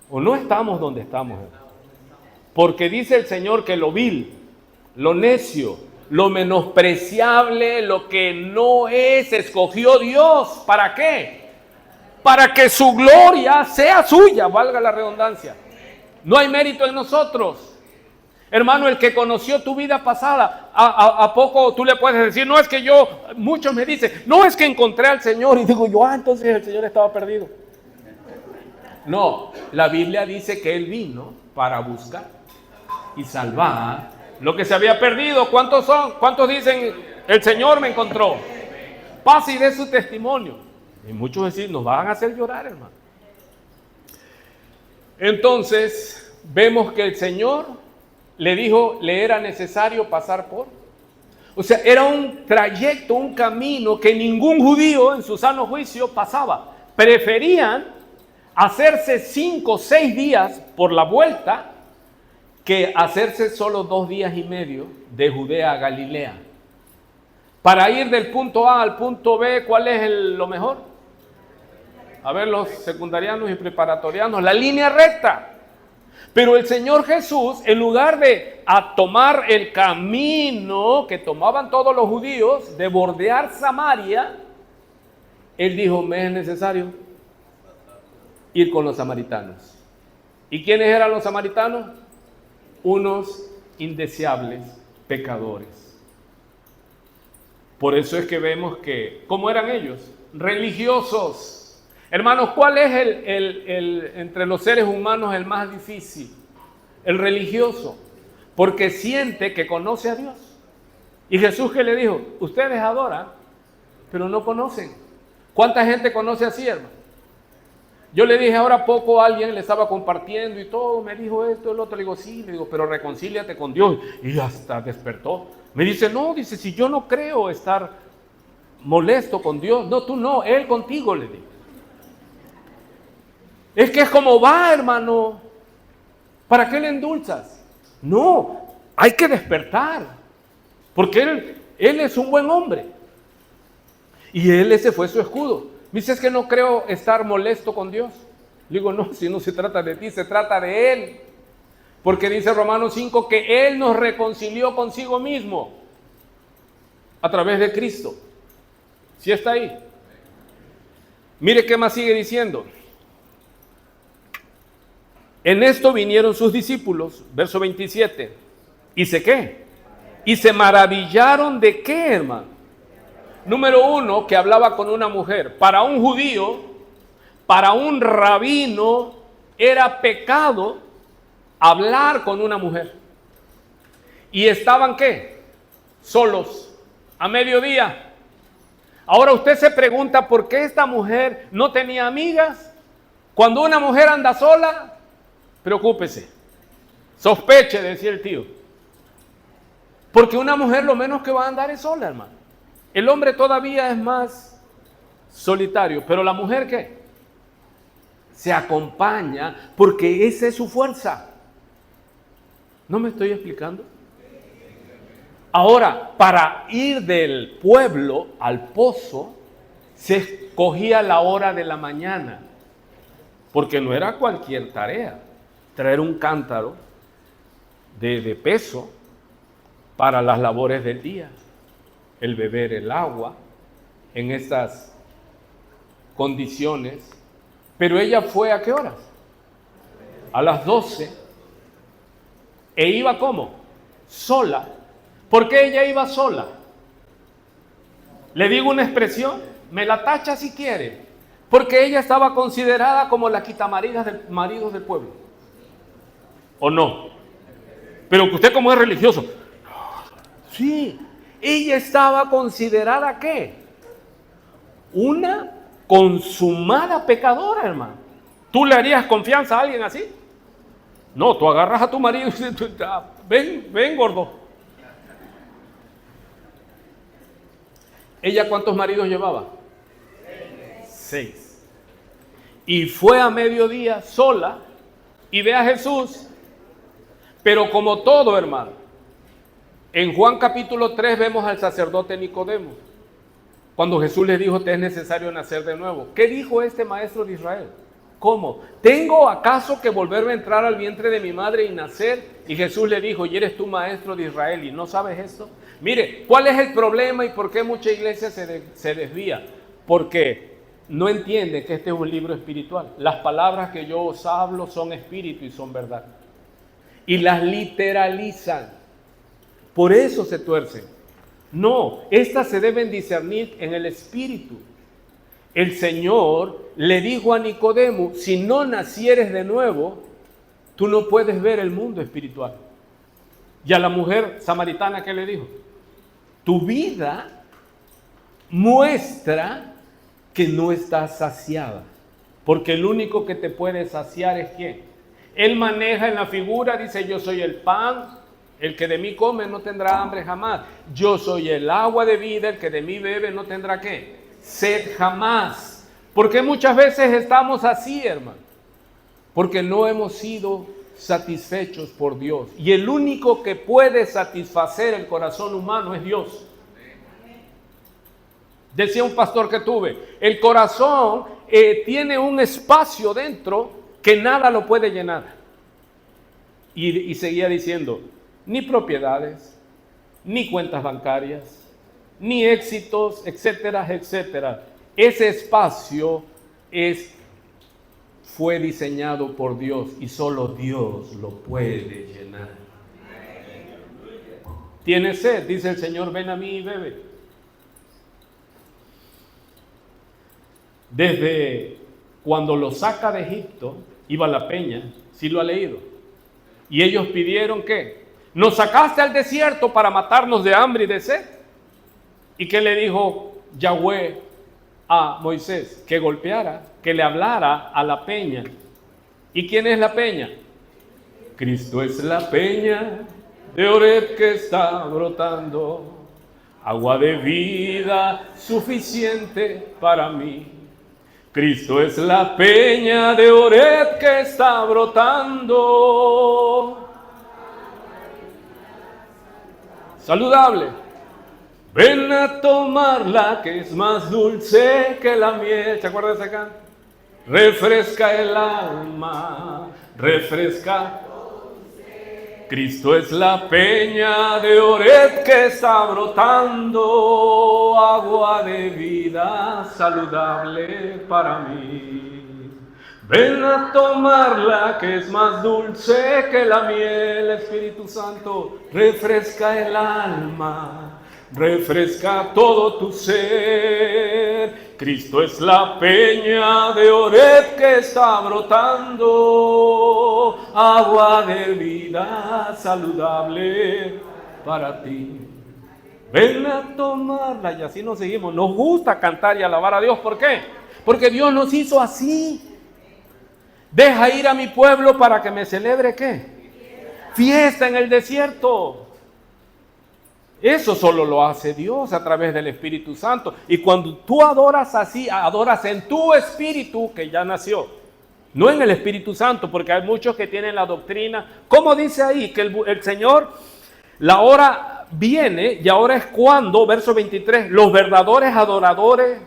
Speaker 1: o no estamos donde estamos. Porque dice el Señor que lo vil, lo necio, lo menospreciable, lo que no es, escogió Dios. ¿Para qué? Para que su gloria sea suya, valga la redundancia. No hay mérito en nosotros. Hermano, el que conoció tu vida pasada, ¿a poco tú le puedes decir? No, es que muchos me dicen, no, es que encontré al Señor. Y digo yo, entonces el Señor estaba perdido. No, la Biblia dice que Él vino para buscar y salvar lo que se había perdido. ¿Cuántos son? ¿Cuántos dicen, el Señor me encontró? Pase y dé su testimonio. Y muchos decir, nos van a hacer llorar, hermano. Entonces, vemos que el Señor le dijo, le era necesario pasar por. O sea, era un trayecto, un camino que ningún judío en su sano juicio pasaba. Preferían hacerse 5 o 6 días por la vuelta que hacerse solo 2 días y medio de Judea a Galilea. Para ir del punto A al punto B, ¿cuál es lo mejor? A ver, los secundarianos y preparatorianos, la línea recta. Pero el Señor Jesús, en lugar de tomar el camino que tomaban todos los judíos, de bordear Samaria, Él dijo, me es necesario ir con los samaritanos. ¿Y quiénes eran los samaritanos? Unos indeseables pecadores. Por eso es que vemos que, ¿cómo eran ellos? Religiosos. Hermanos, ¿cuál es entre los seres humanos el más difícil? El religioso, porque siente que conoce a Dios. Y Jesús, ¿qué le dijo? Ustedes adoran, pero no conocen. ¿Cuánta gente conoce así, hermano? Yo le dije ahora poco a alguien, le estaba compartiendo y todo, me dijo esto, el otro, le digo, sí, le digo, pero reconcíliate con Dios. Y hasta despertó. Me dice, no, dice, si yo no creo estar molesto con Dios, no, tú no, Él contigo, le digo. Es que es como va, hermano. ¿Para qué le endulzas? No, hay que despertar. Porque él es un buen hombre. Y ese fue su escudo. Me dice, es que no creo estar molesto con Dios. Le digo, no, si no se trata de ti, se trata de Él. Porque dice Romanos 5 que Él nos reconcilió consigo mismo a través de Cristo. ¿Sí está ahí? Mire qué más sigue diciendo. En esto vinieron sus discípulos, verso 27. ¿Y qué? Y se maravillaron de qué, hermano. Número 1, que hablaba con una mujer. Para un judío, para un rabino, era pecado hablar con una mujer. ¿Y estaban qué? Solos, a mediodía. Ahora usted se pregunta por qué esta mujer no tenía amigas. Cuando una mujer anda sola, preocúpese, sospeche, decía el tío. Porque una mujer lo menos que va a andar es sola, hermano. El hombre todavía es más solitario, pero la mujer ¿qué? Se acompaña porque esa es su fuerza. ¿No me estoy explicando? Ahora, para ir del pueblo al pozo, se escogía la hora de la mañana, porque no era cualquier tarea. Traer un cántaro de peso para las labores del día, el beber el agua en estas condiciones. Pero ella fue ¿a qué horas? A las 12. E iba ¿cómo? Sola. ¿Por qué ella iba sola? Le digo una expresión, me la tacha si quiere, porque ella estaba considerada como la quitamaridas del marido del pueblo. ¿O no? Pero que usted como es religioso. Sí, ella estaba considerada ¿qué? Una consumada pecadora, hermano. ¿Tú le harías confianza a alguien así? No, tú agarras a tu marido y dices, ven gordo. ¿Ella cuántos maridos llevaba? 6. Y fue a mediodía sola y ve a Jesús. Pero como todo, hermano, en Juan capítulo 3 vemos al sacerdote Nicodemo. Cuando Jesús le dijo, te es necesario nacer de nuevo. ¿Qué dijo este maestro de Israel? ¿Cómo? ¿Tengo acaso que volverme a entrar al vientre de mi madre y nacer? Y Jesús le dijo, ¿y eres tú maestro de Israel y no sabes esto? Mire, ¿cuál es el problema y por qué mucha iglesia se desvía? Porque no entienden que este es un libro espiritual. Las palabras que yo os hablo son espíritu y son verdad. Y las literalizan. Por eso se tuercen. No, estas se deben discernir en el espíritu. El Señor le dijo a Nicodemo, si no nacieres de nuevo, tú no puedes ver el mundo espiritual. Y a la mujer samaritana, ¿qué le dijo? Tu vida muestra que no estás saciada, porque el único que te puede saciar es ¿quién? Él maneja en la figura, dice, yo soy el pan, el que de mí come no tendrá hambre jamás. Yo soy el agua de vida, el que de mí bebe no tendrá ¿qué? Sed jamás. Porque muchas veces estamos así, hermano, porque no hemos sido satisfechos por Dios. Y el único que puede satisfacer el corazón humano es Dios. Decía un pastor que tuve, el corazón tiene un espacio dentro que nada lo puede llenar. Y seguía diciendo, ni propiedades, ni cuentas bancarias, ni éxitos, etcétera, etcétera. Ese espacio fue diseñado por Dios y solo Dios lo puede llenar. ¿Tienes sed? Dice el Señor, ven a mí y bebe. Desde cuando lo saca de Egipto, iba a la peña, ¿sí lo ha leído? Y ellos pidieron ¿qué? Nos sacaste al desierto para matarnos de hambre y de sed. ¿Y qué le dijo Yahweh a Moisés? Que golpeara, que le hablara a la peña. ¿Y quién es la peña? Cristo es la peña de Oreb que está brotando, agua de vida suficiente para mí. Cristo es la peña de Oreb que está brotando. Saludable. Ven a tomarla que es más dulce que la miel. ¿Se acuerdan de esa canción? Refresca el alma, refresca. Cristo es la peña de Oreb que está brotando, agua de vida saludable para mí. Ven a tomarla que es más dulce que la miel. Espíritu Santo, refresca el alma, refresca todo tu ser. Cristo es la peña de Oreb que está brotando, agua de vida saludable para ti. Ven a tomarla. Y así nos seguimos. Nos gusta cantar y alabar a Dios. ¿Por qué? Porque Dios nos hizo así. Deja ir a mi pueblo para que me celebre ¿qué? Fiesta en el desierto. Eso solo lo hace Dios a través del Espíritu Santo. Y cuando tú adoras así, adoras en tu espíritu que ya nació, no en el Espíritu Santo, porque hay muchos que tienen la doctrina. ¿Cómo dice ahí? Que el Señor, la hora viene y ahora es cuando, verso 23, los verdaderos adoradores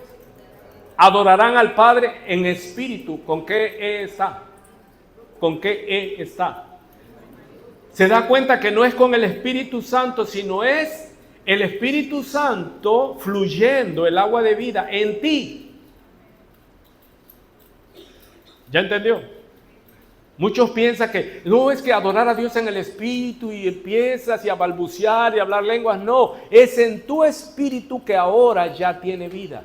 Speaker 1: adorarán al Padre en espíritu. ¿Con qué está? ¿Con qué está? Se da cuenta que no es con el Espíritu Santo, sino es el Espíritu Santo fluyendo el agua de vida en ti. ¿Ya entendió? Muchos piensan que no es que adorar a Dios en el Espíritu y empiezas a balbucear y hablar lenguas. No, es en tu espíritu que ahora ya tiene vida.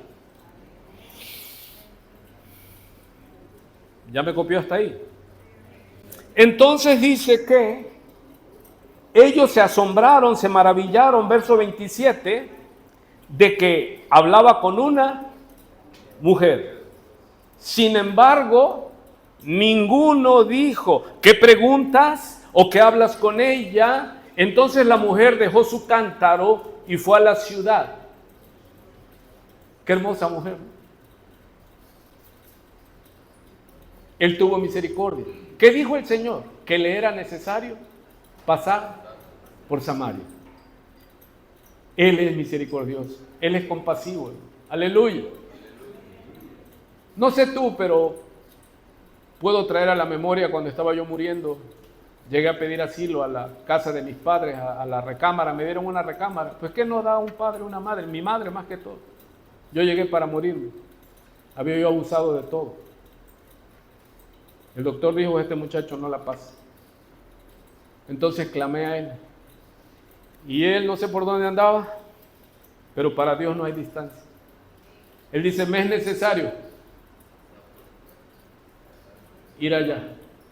Speaker 1: ¿Ya me copió hasta ahí? Entonces dice que ellos se asombraron, se maravillaron, verso 27, de que hablaba con una mujer. Sin embargo, ninguno dijo, ¿qué preguntas o qué hablas con ella? Entonces la mujer dejó su cántaro y fue a la ciudad. Qué hermosa mujer. Él tuvo misericordia. ¿Qué dijo el Señor? Que le era necesario pasar por Samaria. Él es misericordioso. Él es compasivo. Aleluya. No sé tú, pero puedo traer a la memoria cuando estaba yo muriendo. Llegué a pedir asilo a la casa de mis padres, a la recámara. Me dieron una recámara. Pues ¿qué nos da un padre o una madre? Mi madre más que todo. Yo llegué para morirme. Había yo abusado de todo. El doctor dijo, este muchacho no la pasa. Entonces clamé a él. Y él no sé por dónde andaba, pero para Dios no hay distancia. Él dice, me es necesario ir allá,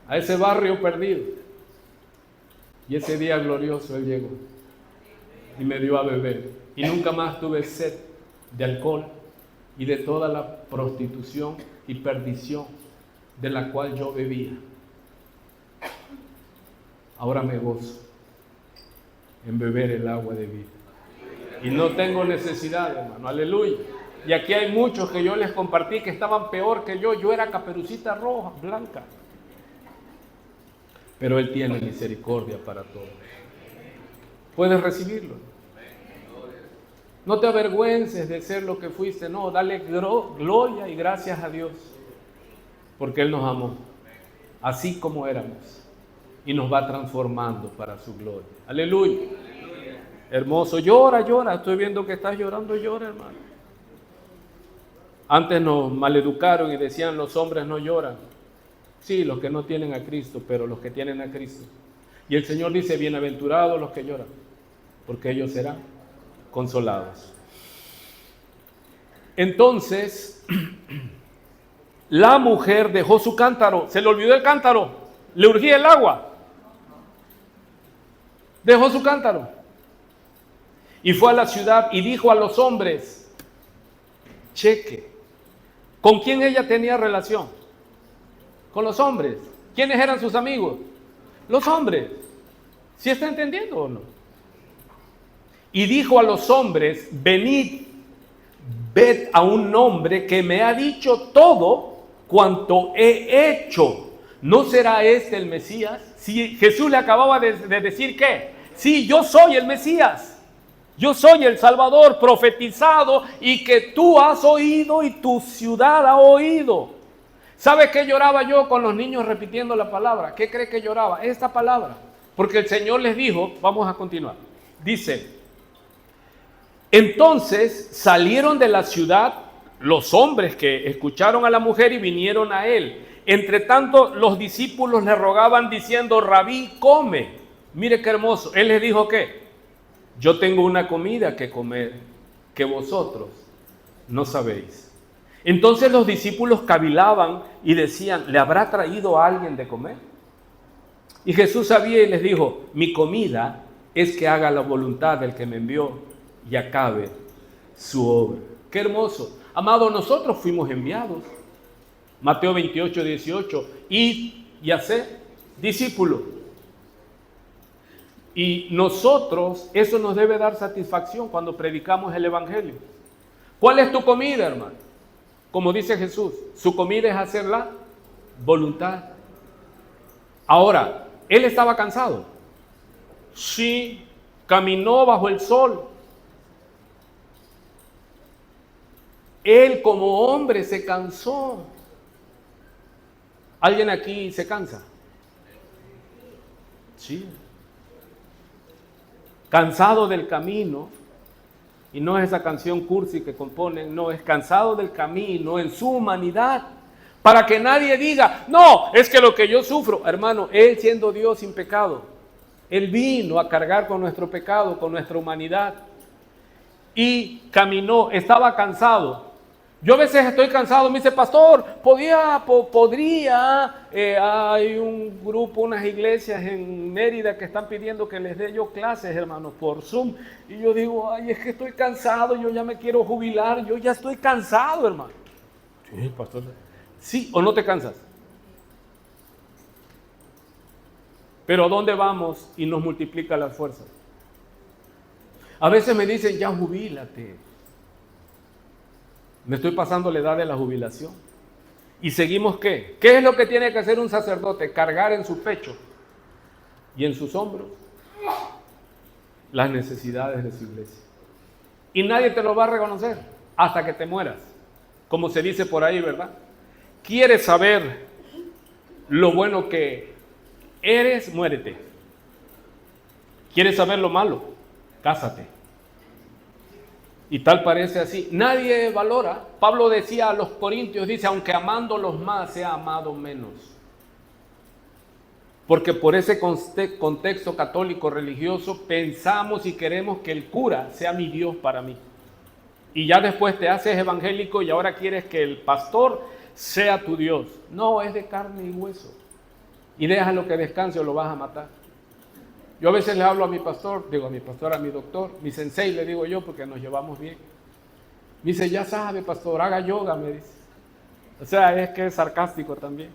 Speaker 1: a ese barrio perdido. Y ese día glorioso él llegó y me dio a beber. Y nunca más tuve sed de alcohol y de toda la prostitución y perdición de la cual yo bebía. Ahora me gozo en beber el agua de vida. Y no tengo necesidad, hermano. Aleluya. Y aquí hay muchos que yo les compartí que estaban peor que yo. Yo era Caperucita Roja, blanca. Pero Él tiene misericordia para todos. Puedes recibirlo. No te avergüences de ser lo que fuiste. No, dale gloria y gracias a Dios. Porque Él nos amó. Así como éramos. Y nos va transformando para su gloria. Aleluya. Hermoso. Llora, llora. Estoy viendo que estás llorando. Llora, hermano. Antes nos maleducaron y decían los hombres no lloran. Sí, los que no tienen a Cristo, pero los que tienen a Cristo. Y el Señor dice, bienaventurados los que lloran, porque ellos serán consolados. Entonces, la mujer dejó su cántaro. Se le olvidó el cántaro. Le urgía el agua. Dejó su cántaro. Y fue a la ciudad y dijo a los hombres, cheque, ¿con quién ella tenía relación? Con los hombres. ¿Quiénes eran sus amigos? Los hombres. ¿Sí está entendiendo o no? Y dijo a los hombres, venid, ved a un hombre que me ha dicho todo cuanto he hecho. ¿No será este el Mesías? Si Jesús le acababa de decir ¿qué? Sí, yo soy el Mesías. Yo soy el Salvador profetizado y que tú has oído y tu ciudad ha oído. ¿Sabe qué lloraba yo con los niños repitiendo la palabra? ¿Qué cree que lloraba? Esta palabra. Porque el Señor les dijo, vamos a continuar. Dice, entonces salieron de la ciudad los hombres que escucharon a la mujer y vinieron a él. Entre tanto, los discípulos le rogaban diciendo, Rabí, come. Mire qué hermoso. Él les dijo, ¿qué? Yo tengo una comida que comer que vosotros no sabéis. Entonces los discípulos cavilaban y decían, ¿le habrá traído a alguien de comer? Y Jesús sabía y les dijo, mi comida es que haga la voluntad del que me envió y acabe su obra. Qué hermoso. Amado, nosotros fuimos enviados. Mateo 28, 18. Id y haced discípulos. Y nosotros, eso nos debe dar satisfacción cuando predicamos el Evangelio. ¿Cuál es tu comida, hermano? Como dice Jesús, su comida es hacer la voluntad. Ahora, él estaba cansado. Sí, caminó bajo el sol. Él como hombre se cansó. ¿Alguien aquí se cansa? Sí. Cansado del camino, y no es esa canción cursi que componen, no, es cansado del camino en su humanidad, para que nadie diga, no, es que lo que yo sufro, hermano, Él siendo Dios sin pecado, Él vino a cargar con nuestro pecado, con nuestra humanidad, y caminó, estaba cansado. Yo a veces estoy cansado, me dice, pastor, podría, hay un grupo, unas iglesias en Mérida que están pidiendo que les dé yo clases, hermanos, por Zoom. Y yo digo, ay, es que estoy cansado, yo ya me quiero jubilar, yo ya estoy cansado, hermano. Sí, pastor. ¿Sí o no te cansas? Pero ¿a dónde vamos y nos multiplica las fuerzas? A veces me dicen, ya jubílate. Me estoy pasando la edad de la jubilación. ¿Y seguimos qué? ¿Qué es lo que tiene que hacer un sacerdote? Cargar en su pecho y en sus hombros las necesidades de su iglesia. Y nadie te lo va a reconocer hasta que te mueras. Como se dice por ahí, ¿verdad? ¿Quieres saber lo bueno que eres? Muérete. ¿Quieres saber lo malo? Cásate. Y tal parece así. Nadie valora. Pablo decía a los corintios, dice, aunque amándolos más, sea amado menos. Porque por ese contexto católico religioso pensamos y queremos que el cura sea mi Dios para mí. Y ya después te haces evangélico y ahora quieres que el pastor sea tu Dios. No, es de carne y hueso. Y déjalo que descanse o lo vas a matar. Yo a veces le hablo a mi pastor, a mi doctor, mi sensei le digo yo porque nos llevamos bien. Me dice, ya sabe pastor, haga yoga, me dice. O sea, es que es sarcástico también.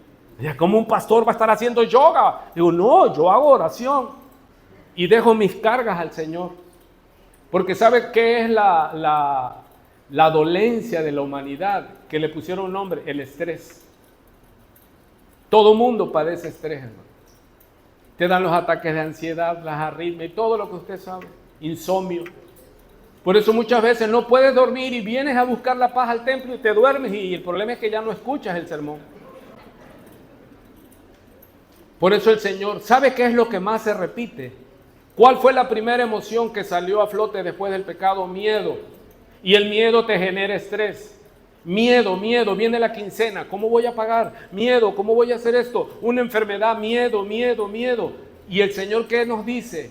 Speaker 1: ¿Cómo un pastor va a estar haciendo yoga? Digo, no, yo hago oración y dejo mis cargas al Señor. Porque ¿sabe qué es la dolencia de la humanidad? Que le pusieron un nombre, el estrés. Todo mundo padece estrés, hermano. Te dan los ataques de ansiedad, las arritmias y todo lo que usted sabe. Insomnio. Por eso muchas veces no puedes dormir y vienes a buscar la paz al templo y te duermes y el problema es que ya no escuchas el sermón. Por eso el Señor, ¿sabe qué es lo que más se repite? ¿Cuál fue la primera emoción que salió a flote después del pecado? Miedo. Y el miedo te genera estrés. Miedo, viene la quincena, ¿cómo voy a pagar? Miedo, ¿cómo voy a hacer esto? Una enfermedad, miedo. Y el Señor, ¿qué nos dice?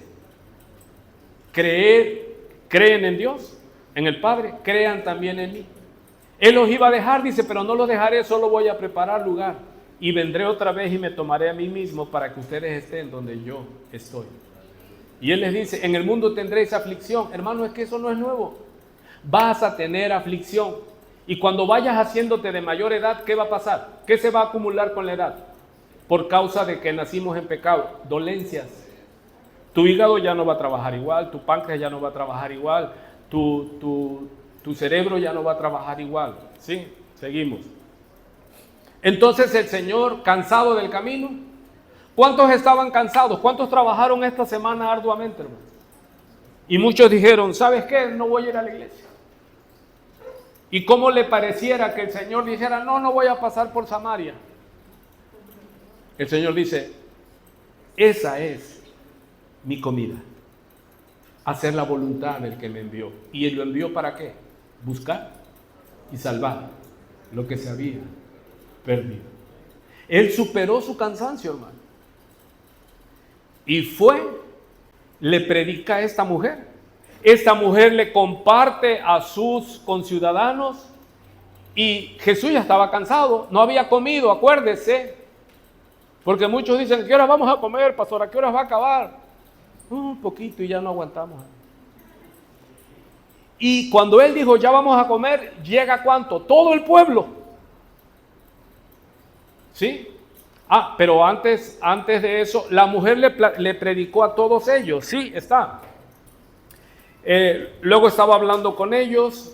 Speaker 1: ¿Creen en Dios? En el Padre, crean también en mí. Él los iba a dejar, dice, pero no los dejaré, solo voy a preparar lugar. Y vendré otra vez y me tomaré a mí mismo para que ustedes estén donde yo estoy. Y Él les dice, en el mundo tendréis aflicción. Hermano, es que eso no es nuevo. Vas a tener aflicción. Y cuando vayas haciéndote de mayor edad, ¿qué va a pasar? ¿Qué se va a acumular con la edad? Por causa de que nacimos en pecado. Dolencias. Tu hígado ya no va a trabajar igual, tu páncreas ya no va a trabajar igual, tu cerebro ya no va a trabajar igual. ¿Sí? Seguimos. Entonces el Señor, cansado del camino. ¿Cuántos estaban cansados? ¿Cuántos trabajaron esta semana arduamente, hermano? Y muchos dijeron, ¿sabes qué? No voy a ir a la iglesia. Y cómo le pareciera que el Señor dijera, no voy a pasar por Samaria. El Señor dice, esa es mi comida. Hacer la voluntad del que me envió. ¿Y Él lo envió para qué? Buscar y salvar lo que se había perdido. Él superó su cansancio, hermano. Y le predica a esta mujer. Esta mujer le comparte a sus conciudadanos y Jesús ya estaba cansado, no había comido, acuérdese. Porque muchos dicen, ¿a qué horas vamos a comer, pastor? ¿A qué horas va a acabar? Un poquito y ya no aguantamos. Y cuando Él dijo, ya vamos a comer, llega ¿cuánto? Todo el pueblo. ¿Sí? Pero antes de eso, la mujer le predicó a todos ellos. Sí, está. Luego estaba hablando con ellos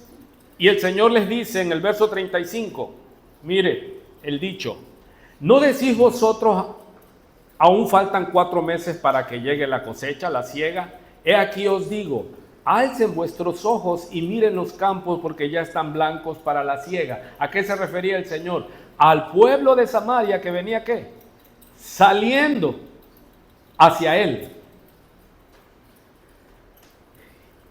Speaker 1: y el Señor les dice en el verso 35, mire el dicho, ¿no decís vosotros, aún faltan 4 meses para que llegue la cosecha, la siega? He aquí os digo, alcen vuestros ojos y miren los campos porque ya están blancos para la siega. ¿A qué se refería el Señor? Al pueblo de Samaria que venía ¿qué? Saliendo hacia Él.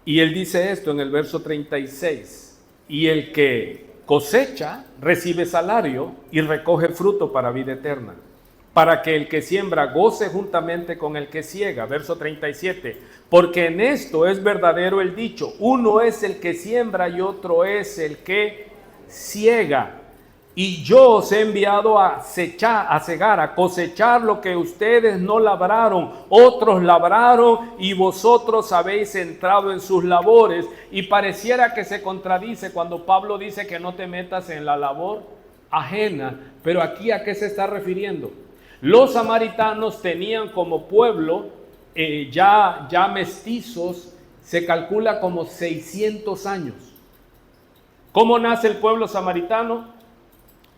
Speaker 1: Y Él dice esto en el verso 36, y el que cosecha recibe salario y recoge fruto para vida eterna, para que el que siembra goce juntamente con el que siega. Verso 37, porque en esto es verdadero el dicho, uno es el que siembra y otro es el que siega. Y yo os he enviado a cegar, a cosechar lo que ustedes no labraron, otros labraron y vosotros habéis entrado en sus labores. Y pareciera que se contradice cuando Pablo dice que no te metas en la labor ajena. Pero aquí ¿a qué se está refiriendo? Los samaritanos tenían como pueblo ya mestizos, se calcula como 600 años. ¿Cómo nace el pueblo samaritano?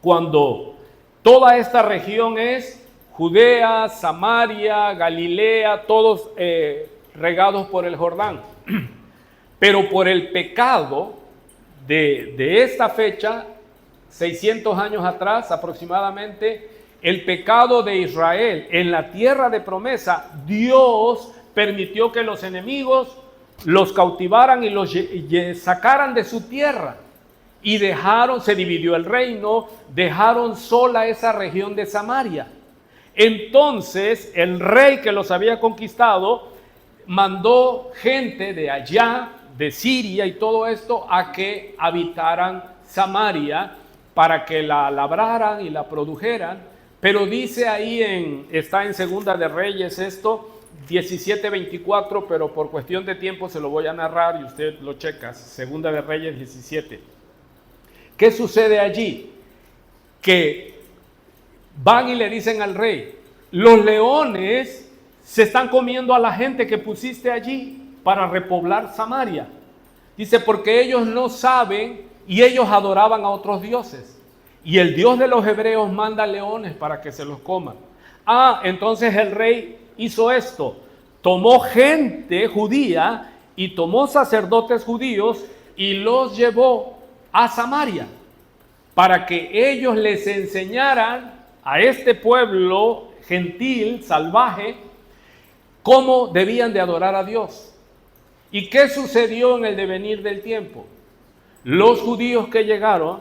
Speaker 1: Cuando toda esta región es Judea, Samaria, Galilea, todos regados por el Jordán. Pero por el pecado de esta fecha, 600 años atrás aproximadamente, el pecado de Israel en la tierra de promesa, Dios permitió que los enemigos los cautivaran y los sacaran de su tierra. Y se dividió el reino, dejaron sola esa región de Samaria. Entonces el rey que los había conquistado mandó gente de allá, de Siria y todo esto, a que habitaran Samaria para que la labraran y la produjeran. Pero dice ahí, está en Segunda de Reyes esto, 17:24, pero por cuestión de tiempo se lo voy a narrar y usted lo checa. Segunda de Reyes 17. ¿Qué sucede allí? Que van y le dicen al rey, los leones se están comiendo a la gente que pusiste allí para repoblar Samaria. Dice, porque ellos no saben y ellos adoraban a otros dioses. Y el Dios de los hebreos manda leones para que se los coman. Entonces el rey hizo esto. Tomó gente judía y tomó sacerdotes judíos y los llevó a Samaria para que ellos les enseñaran a este pueblo gentil, salvaje, cómo debían de adorar a Dios. ¿Y qué sucedió en el devenir del tiempo? Los judíos que llegaron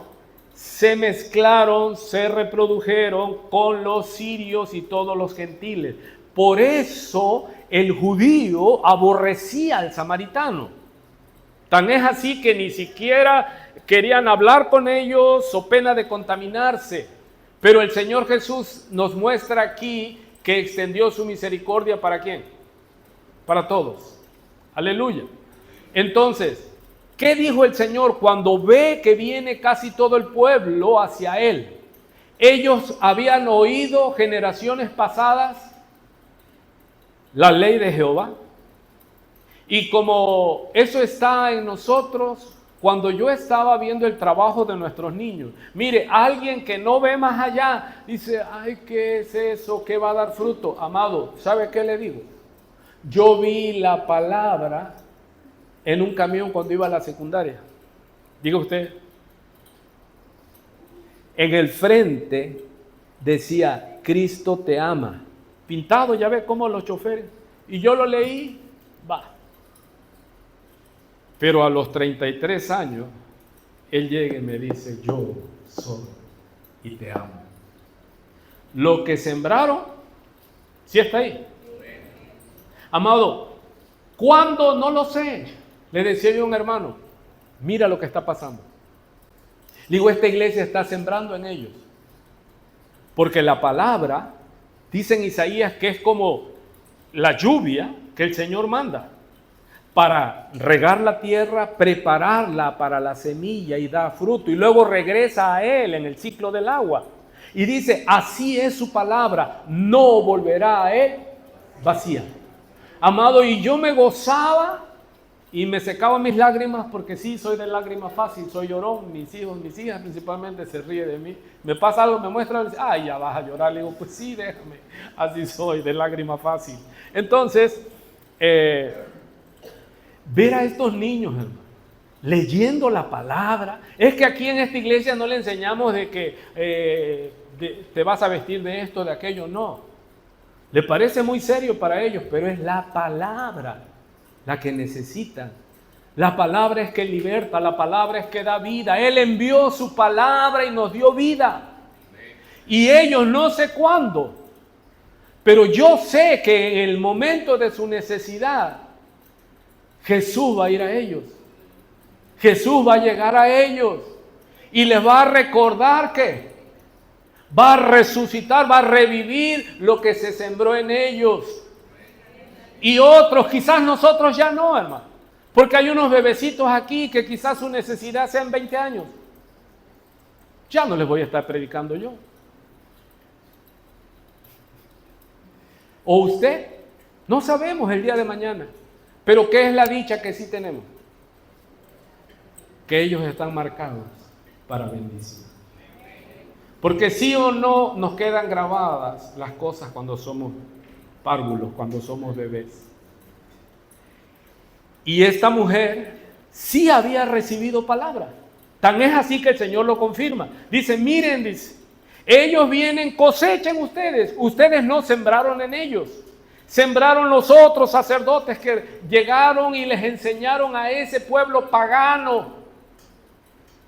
Speaker 1: se mezclaron, se reprodujeron con los sirios y todos los gentiles. Por eso el judío aborrecía al samaritano. Tan es así que ni siquiera querían hablar con ellos o pena de contaminarse. Pero el Señor Jesús nos muestra aquí que extendió su misericordia ¿para quién? Para todos. Aleluya. Entonces, ¿qué dijo el Señor cuando ve que viene casi todo el pueblo hacia Él? Ellos habían oído generaciones pasadas la ley de Jehová. Y como eso está en nosotros, cuando yo estaba viendo el trabajo de nuestros niños, mire, alguien que no ve más allá, dice, ay, ¿qué es eso? ¿Qué va a dar fruto? Amado, ¿sabe qué le digo? Yo vi la palabra en un camión cuando iba a la secundaria. Diga usted. En el frente decía, Cristo te ama. Pintado, ya ve cómo los choferes. Y yo lo leí, va. Pero a los 33 años, él llega y me dice, yo soy y te amo. Lo que sembraron, sí está ahí. Amado, ¿cuándo? No lo sé. Le decía yo a un hermano, mira lo que está pasando. Digo, esta iglesia está sembrando en ellos. Porque la palabra, dice en Isaías, que es como la lluvia que el Señor manda para regar la tierra, prepararla para la semilla y dar fruto. Y luego regresa a Él en el ciclo del agua. Y dice, así es su palabra, no volverá a Él vacía. Amado, y yo me gozaba y me secaba mis lágrimas, porque sí, soy de lágrima fácil, soy llorón. Mis hijos, mis hijas principalmente se ríen de mí. Me pasa algo, me muestran, ay, ya vas a llorar. Le digo, pues sí, déjame, así soy, de lágrima fácil. Entonces, ver a estos niños, hermano, leyendo la palabra. Es que aquí en esta iglesia no le enseñamos de que te vas a vestir de esto, de aquello, no. Le parece muy serio para ellos, pero es la palabra la que necesitan. La palabra es que liberta, la palabra es que da vida. Él envió su palabra y nos dio vida. Y ellos no sé cuándo, pero yo sé que en el momento de su necesidad, Jesús va a ir a ellos. Jesús va a llegar a ellos y les va a recordar que va a resucitar, va a revivir lo que se sembró en ellos. Y otros, quizás nosotros ya no, hermano. Porque hay unos bebecitos aquí que quizás su necesidad sea en 20 años. Ya no les voy a estar predicando yo. O usted, no sabemos el día de mañana. Pero ¿qué es la dicha que sí tenemos? que ellos están marcados para bendición. Porque sí o no nos quedan grabadas las cosas cuando somos párvulos, cuando somos bebés. Y esta mujer sí había recibido palabra. Tan es así que el Señor lo confirma. Dice, miren, dice, ellos vienen, cosechen ustedes. Ustedes no sembraron en ellos. Sembraron los otros sacerdotes que llegaron y les enseñaron a ese pueblo pagano.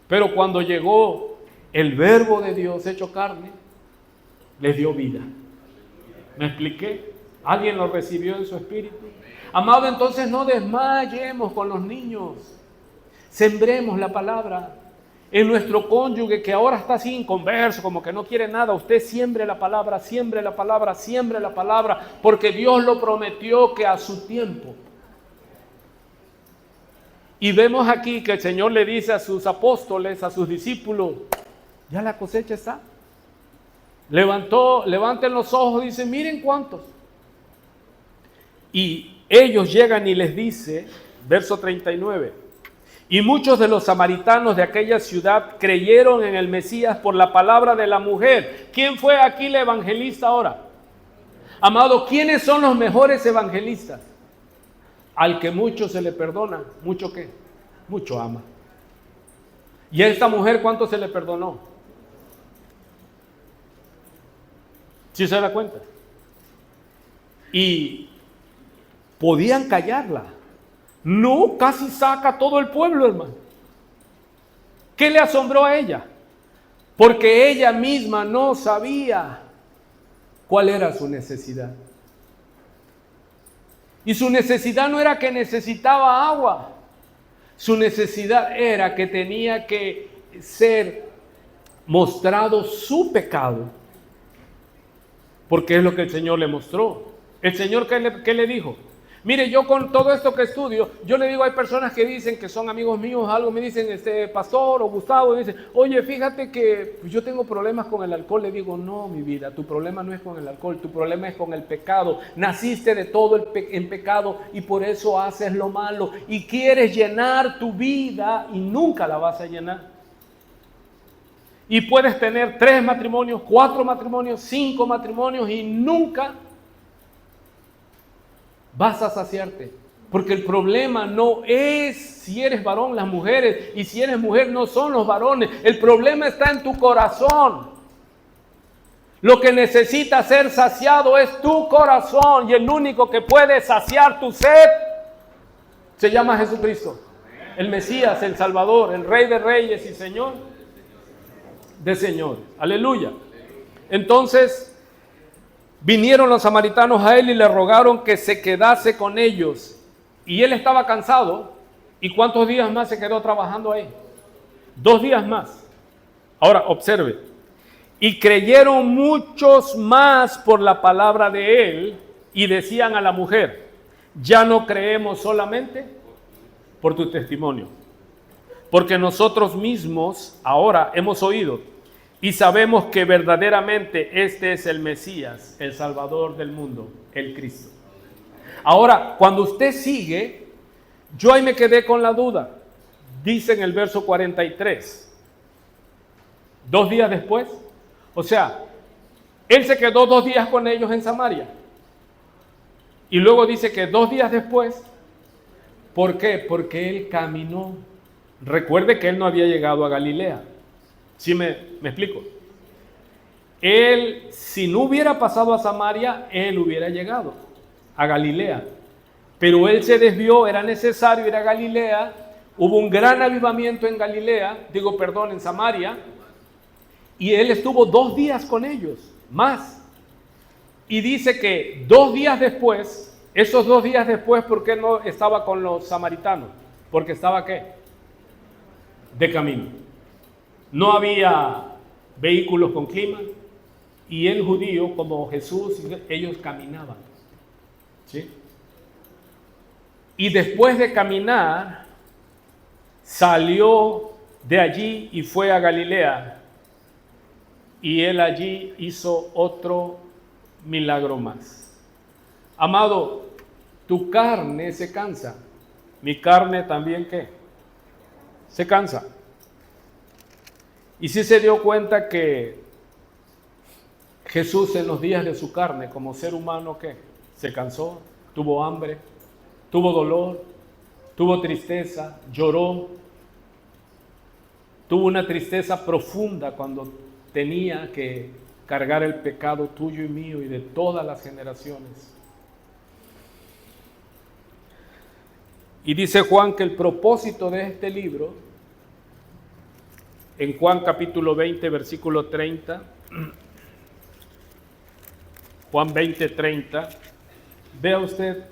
Speaker 1: Pero cuando llegó el verbo de Dios hecho carne, les dio vida. ¿Me expliqué? ¿Alguien lo recibió en su espíritu? Amado, entonces no desmayemos con los niños. Sembremos la palabra. En nuestro cónyuge que ahora está así inconverso, como que no quiere nada, usted siembre la palabra, siembre la palabra, siembre la palabra, porque Dios lo prometió que a su tiempo. Y vemos aquí que el Señor le dice a sus apóstoles, a sus discípulos, ya la cosecha está. Levanten los ojos, dicen, miren cuántos. Y ellos llegan y les dice, verso 39, y muchos de los samaritanos de aquella ciudad creyeron en el Mesías por la palabra de la mujer. ¿Quién fue aquí la evangelista ahora? Amado, ¿quiénes son los mejores evangelistas? Al que mucho se le perdona, ¿mucho qué? Mucho ama. ¿Y a esta mujer cuánto se le perdonó? ¿Sí se da cuenta? Y podían callarla. No, casi saca todo el pueblo, hermano. ¿Qué le asombró a ella? Porque ella misma no sabía cuál era su necesidad. Y su necesidad no era que necesitaba agua. Su necesidad era que tenía que ser mostrado su pecado. Porque es lo que el Señor le mostró. El Señor, ¿qué le dijo? Mire, yo con todo esto que estudio, yo le digo, hay personas que dicen que son amigos míos, algo me dicen, pastor o Gustavo, dicen, oye, fíjate que yo tengo problemas con el alcohol. Le digo, no, mi vida, tu problema no es con el alcohol, tu problema es con el pecado. Naciste de todo en pecado y por eso haces lo malo y quieres llenar tu vida y nunca la vas a llenar. Y puedes tener 3 matrimonios, 4 matrimonios, 5 matrimonios y nunca vas a saciarte, porque el problema no es si eres varón, las mujeres, y si eres mujer no son los varones, el problema está en tu corazón. Lo que necesita ser saciado es tu corazón, y el único que puede saciar tu sed se llama Jesucristo, el Mesías, el Salvador, el Rey de Reyes y Señor de Señores. Aleluya. Entonces vinieron los samaritanos a él y le rogaron que se quedase con ellos. Y él estaba cansado. ¿Y cuántos días más se quedó trabajando ahí? 2 días más. Ahora, observe. Y creyeron muchos más por la palabra de él y decían a la mujer, ya no creemos solamente por tu testimonio, porque nosotros mismos ahora hemos oído y sabemos que verdaderamente este es el Mesías, el Salvador del mundo, el Cristo. Ahora, cuando usted sigue, yo ahí me quedé con la duda. Dice en el verso 43, 2 días después, o sea, él se quedó 2 días con ellos en Samaria. Y luego dice que 2 días después, ¿por qué? Porque él caminó. Recuerde que él no había llegado a Galilea. ¿Sí me explico? Él, si no hubiera pasado a Samaria, él hubiera llegado a Galilea. Pero él se desvió, era necesario ir a Galilea. Hubo un gran avivamiento en en Samaria. Y él estuvo 2 días con ellos, más. Y dice que 2 días después, esos 2 días después, ¿por qué no estaba con los samaritanos? Porque estaba, ¿qué? De camino. No había vehículos con clima y el judío, como Jesús, ellos caminaban. ¿Sí? Y después de caminar, salió de allí y fue a Galilea. Y él allí hizo otro milagro más. Amado, tu carne se cansa. Mi carne también, ¿qué? se cansa. Y sí se dio cuenta que Jesús en los días de su carne, como ser humano, ¿qué? Se cansó, tuvo hambre, tuvo dolor, tuvo tristeza, lloró, tuvo una tristeza profunda cuando tenía que cargar el pecado tuyo y mío y de todas las generaciones. Y dice Juan que el propósito de este libro, en Juan capítulo 20, versículo 30, Juan 20, 30, vea usted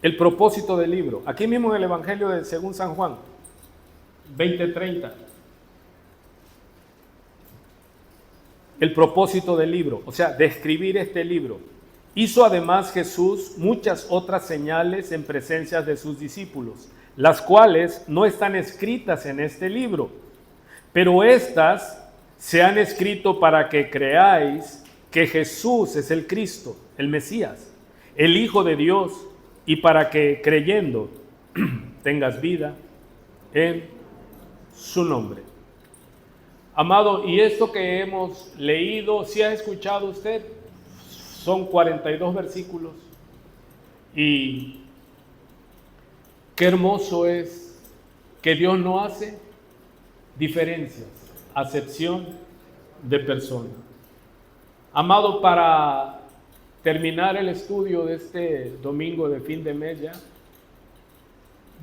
Speaker 1: el propósito del libro. Aquí mismo en el Evangelio de según San Juan, 20, 30. El propósito del libro, o sea, de escribir este libro. Hizo además Jesús muchas otras señales en presencia de sus discípulos, las cuales no están escritas en este libro, pero estas se han escrito para que creáis que Jesús es el Cristo, el Mesías, el Hijo de Dios, y para que creyendo tengas vida en su nombre. Amado, y esto que hemos leído, ¿sí ha escuchado usted? Son 42 versículos. Y qué hermoso es que Dios no hace diferencias, acepción de persona. Amado, para terminar el estudio de este domingo de fin de mes ya,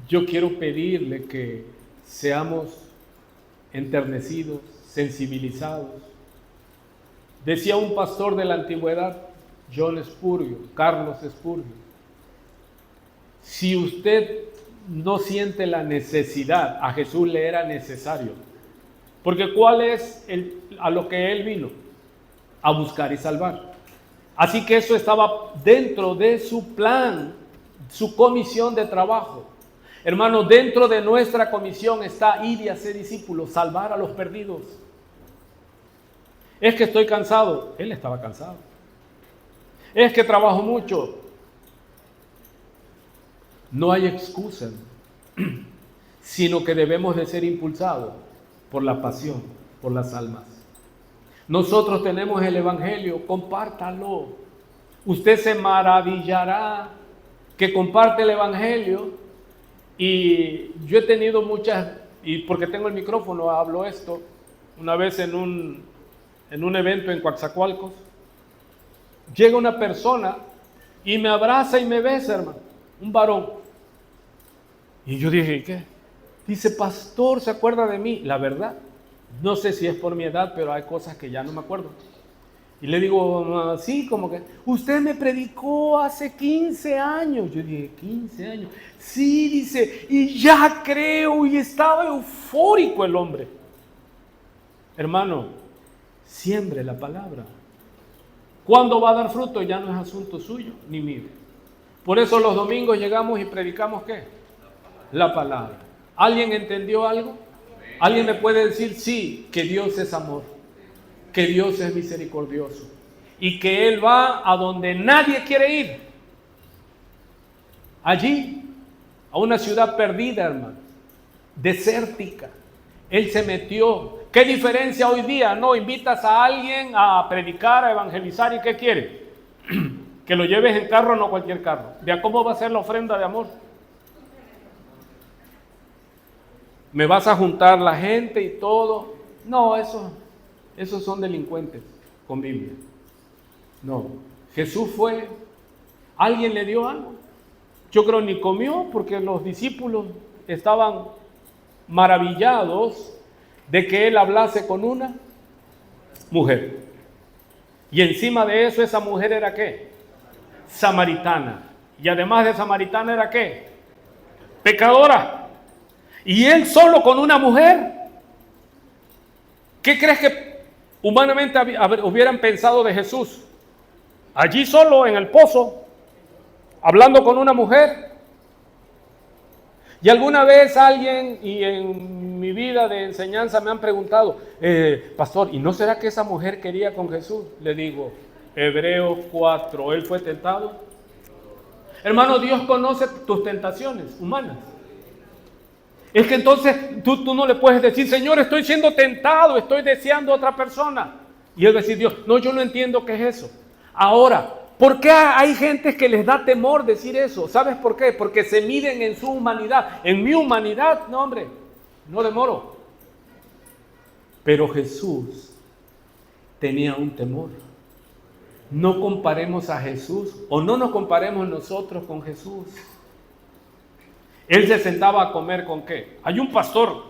Speaker 1: yo quiero pedirle que seamos enternecidos, sensibilizados. Decía un pastor de la antigüedad, John Spurgeon, Carlos Spurgeon, si usted no siente la necesidad, a Jesús le era necesario, porque ¿cuál es a lo que Él vino? A buscar y salvar. Así que eso estaba dentro de su plan, su comisión de trabajo. Hermanos, dentro de nuestra comisión está ir y hacer discípulos, salvar a los perdidos. Es que estoy cansado. Él estaba cansado. Es que trabajo mucho. No hay excusa, sino que debemos de ser impulsados por la pasión, por las almas. Nosotros tenemos el Evangelio, compártalo. Usted se maravillará que comparte el Evangelio. Y yo he tenido muchas, y porque tengo el micrófono hablo esto, una vez en un evento en Coatzacoalcos, llega una persona y me abraza y me besa, hermano, un varón. Y yo dije, ¿qué? Dice, pastor, ¿se acuerda de mí? La verdad, no sé si es por mi edad, pero hay cosas que ya no me acuerdo. Y le digo, sí, como que, usted me predicó hace 15 años. Yo dije, 15 años. Sí, dice, y ya creo, y estaba eufórico el hombre. Hermano, siembre la palabra. ¿Cuándo va a dar fruto? Ya no es asunto suyo, ni mío. Por eso los domingos llegamos y predicamos, ¿qué? La palabra. ¿Alguien entendió algo? ¿Alguien me puede decir, sí, que Dios es amor? Que Dios es misericordioso y que Él va a donde nadie quiere ir, allí, a una ciudad perdida, hermano, desértica. Él se metió. ¿Qué diferencia hoy día? No, invitas a alguien a predicar, a evangelizar, ¿y qué quiere? Que lo lleves en carro, no cualquier carro. Vea cómo va a ser la ofrenda de amor. Me vas a juntar la gente y todo. No, esos son delincuentes con Biblia. No, Jesús fue, alguien le dio algo. Yo creo ni comió porque los discípulos estaban maravillados de que él hablase con una mujer. Y encima de eso, esa mujer era ¿qué? Samaritana. Y además de samaritana era ¿qué? Pecadora. Y él solo con una mujer. ¿Qué crees que humanamente hubieran pensado de Jesús? Allí solo en el pozo, hablando con una mujer. Y alguna vez alguien, y en mi vida de enseñanza me han preguntado, pastor, ¿y no será que esa mujer quería con Jesús? Le digo, Hebreos 4, ¿él fue tentado? Hermano, Dios conoce tus tentaciones humanas. Es que entonces tú no le puedes decir, Señor, estoy siendo tentado, estoy deseando a otra persona. Y él va a decir, Dios, no, yo no entiendo qué es eso. Ahora, ¿por qué hay gente que les da temor decir eso? ¿Sabes por qué? Porque se miden en su humanidad. En mi humanidad, no hombre, no demoro. Pero Jesús tenía un temor. No comparemos a Jesús o no nos comparemos nosotros con Jesús. Él se sentaba a comer ¿con qué? Hay un pastor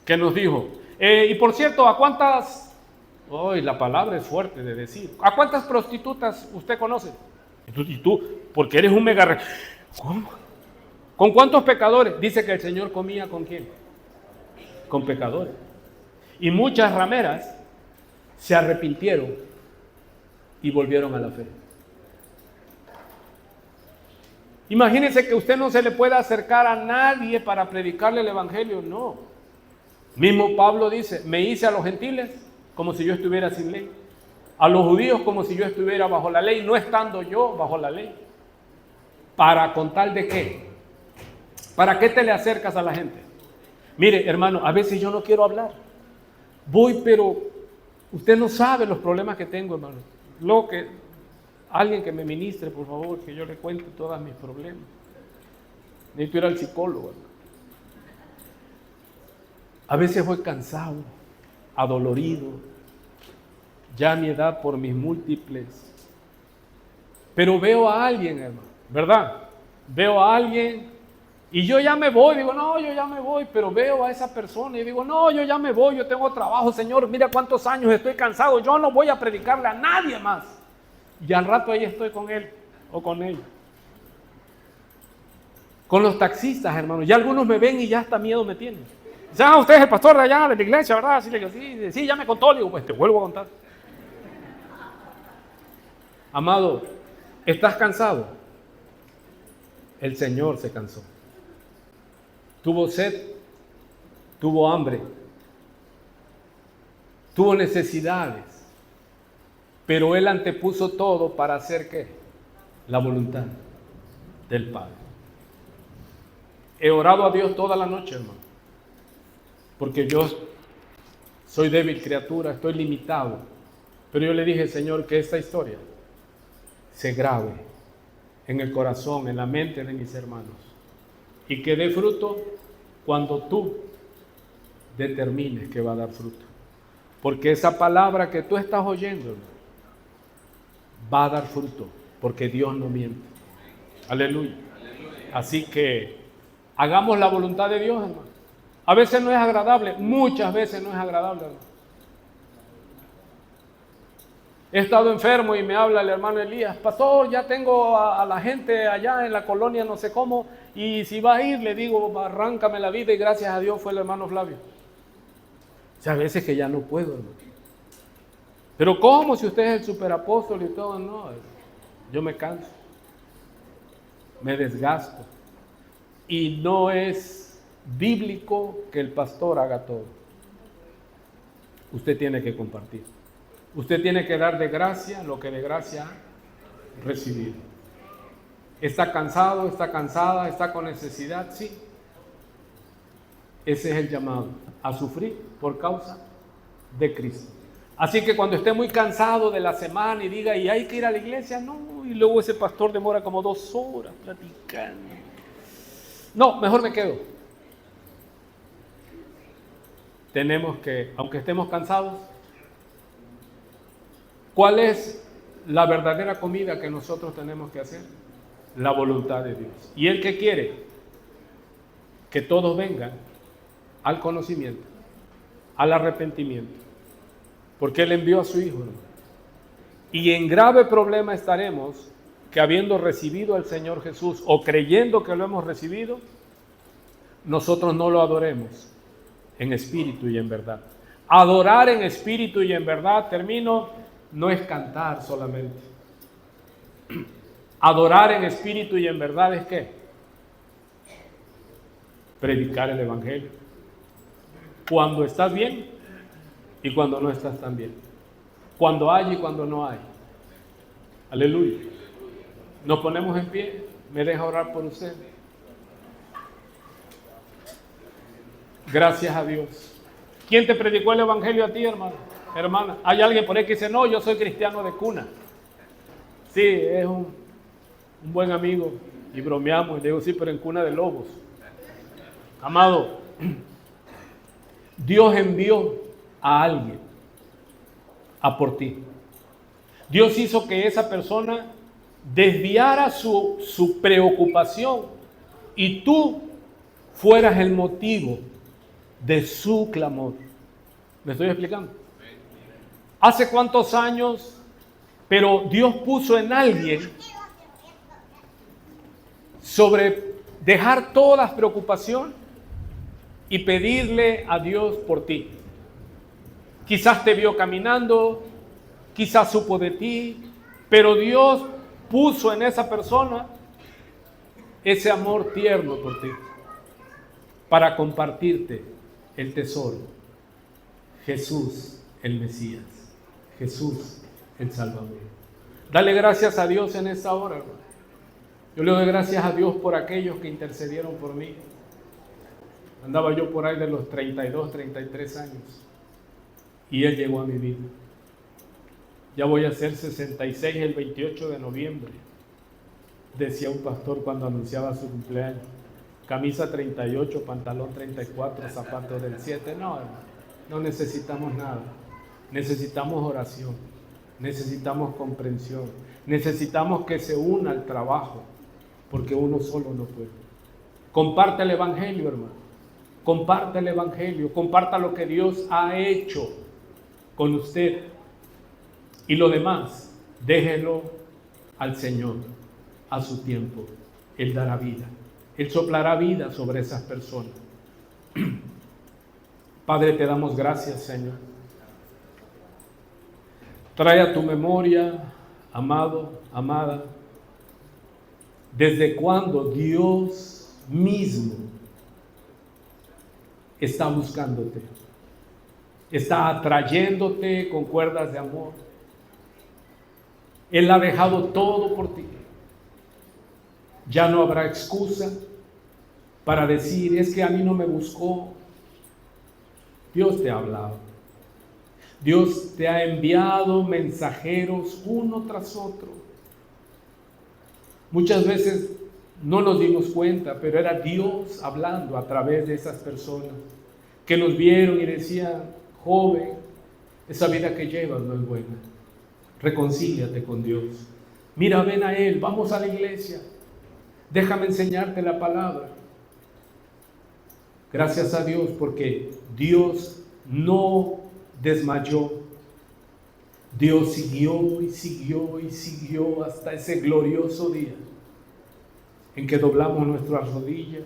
Speaker 1: que nos dijo, y por cierto, ¿a cuántas, hoy la palabra es fuerte de decir, ¿a cuántas prostitutas usted conoce? Y tú, porque eres un mega... ¿Cómo? ¿Con cuántos pecadores? Dice que el Señor comía ¿con quién? Con pecadores. Y muchas rameras se arrepintieron y volvieron a la fe. Imagínense que usted no se le pueda acercar a nadie para predicarle el evangelio, no. Mismo Pablo dice, me hice a los gentiles como si yo estuviera sin ley, a los judíos como si yo estuviera bajo la ley, no estando yo bajo la ley. ¿Para con tal de qué? ¿Para qué te le acercas a la gente? Mire, hermano, a veces yo no quiero hablar. Voy, pero usted no sabe los problemas que tengo, hermano. Luego que alguien que me ministre, por favor, que yo le cuente todos mis problemas. Necesito ir al psicólogo, hermano. A veces voy cansado, adolorido, ya a mi edad por mis múltiples. Pero veo a alguien, hermano, ¿verdad? Veo a alguien y yo ya me voy, digo, no, yo ya me voy, pero veo a esa persona y digo, no, yo ya me voy, yo tengo trabajo, Señor, mira cuántos años estoy cansado, yo no voy a predicarle a nadie más. Y al rato ahí estoy con él o con ella. Con los taxistas, hermano, ya algunos me ven y ya hasta miedo me tienen. Dicen, usted es el pastor de allá, de la iglesia, ¿verdad? Sí, le digo, sí, ya me contó, le digo, pues te vuelvo a contar. Amado, ¿estás cansado? El Señor se cansó. Tuvo sed, tuvo hambre, tuvo necesidades, pero Él antepuso todo para hacer ¿qué? La voluntad del Padre. He orado a Dios toda la noche, hermano, porque yo soy débil criatura, estoy limitado, pero yo le dije, Señor, que esta historia se grabe en el corazón, en la mente de mis hermanos, y que dé fruto cuando tú determines que va a dar fruto. Porque esa palabra que tú estás oyendo, hermano, va a dar fruto, porque Dios no miente. Aleluya. Así que hagamos la voluntad de Dios, hermano. A veces no es agradable, muchas veces no es agradable, hermano. He estado enfermo y me habla el hermano Elías, pastor, ya tengo a la gente allá en la colonia no sé cómo, y si va a ir, le digo, arráncame la vida, y gracias a Dios fue el hermano Flavio. O sea, a veces que ya no puedo, hermano. Pero ¿cómo si usted es el superapóstol y todo? No, yo me canso, me desgasto, y no es bíblico que el pastor haga todo. Usted tiene que compartir. Usted tiene que dar de gracia lo que de gracia ha recibido. ¿Está cansado? ¿Está cansada? ¿Está con necesidad? Sí. Ese es el llamado, a sufrir por causa de Cristo. Así que cuando esté muy cansado de la semana y diga, ¿y hay que ir a la iglesia? No, y luego ese pastor demora como 2 horas platicando. No, mejor me quedo. Tenemos que, aunque estemos cansados, ¿cuál es la verdadera comida que nosotros tenemos que hacer? La voluntad de Dios. ¿Y Él qué quiere? Que todos vengan al conocimiento, al arrepentimiento, porque Él envió a su Hijo, ¿no? Y en grave problema estaremos que habiendo recibido al Señor Jesús o creyendo que lo hemos recibido, nosotros no lo adoremos en espíritu y en verdad. Adorar en espíritu y en verdad, termino, no es cantar solamente. Adorar en espíritu y en verdad es ¿qué? Predicar el evangelio. Cuando estás bien y cuando no estás tan bien. Cuando hay y cuando no hay. Aleluya. Nos ponemos en pie. Me deja orar por usted. Gracias a Dios. ¿Quién te predicó el evangelio a ti, hermano? Hermana, hay alguien por ahí que dice, no, yo soy cristiano de cuna. Sí, es un buen amigo y bromeamos y le digo, sí, pero en cuna de lobos. Amado, Dios envió a alguien a por ti. Dios hizo que esa persona desviara su preocupación y tú fueras el motivo de su clamor. ¿Me estoy explicando? ¿Hace cuántos años? Pero Dios puso en alguien sobre dejar todas las preocupaciones y pedirle a Dios por ti. Quizás te vio caminando, quizás supo de ti, pero Dios puso en esa persona ese amor tierno por ti para compartirte el tesoro. Jesús el Mesías, Jesús el Salvador. Dale gracias a Dios en esta hora, hermano. Yo le doy gracias a Dios por aquellos que intercedieron por mí. Andaba yo por ahí de los 32, 33 años y Él llegó a mi vida. Ya voy a ser 66 el 28 de noviembre, decía un pastor cuando anunciaba su cumpleaños. Camisa 38, pantalón 34, zapatos del 7. No, hermano, no necesitamos nada. Necesitamos oración, necesitamos comprensión, necesitamos que se una al trabajo, porque uno solo no puede. Comparte el evangelio, hermano. Comparte el evangelio, comparta lo que Dios ha hecho con usted. Y lo demás, déjelo al Señor a su tiempo. Él dará vida. Él soplará vida sobre esas personas. Padre, te damos gracias, Señor. Trae a tu memoria, amado, amada, desde cuando Dios mismo está buscándote, está atrayéndote con cuerdas de amor. Él ha dejado todo por ti. Ya no habrá excusa para decir, es que a mí no me buscó. Dios te ha hablado. Dios te ha enviado mensajeros uno tras otro. Muchas veces no nos dimos cuenta, pero era Dios hablando a través de esas personas que nos vieron y decían, joven, esa vida que llevas no es buena. Reconcíliate con Dios. Mira, ven a Él, vamos a la iglesia. Déjame enseñarte la palabra. Gracias a Dios porque Dios no desmayó. Dios siguió y siguió y siguió hasta ese glorioso día en que doblamos nuestras rodillas,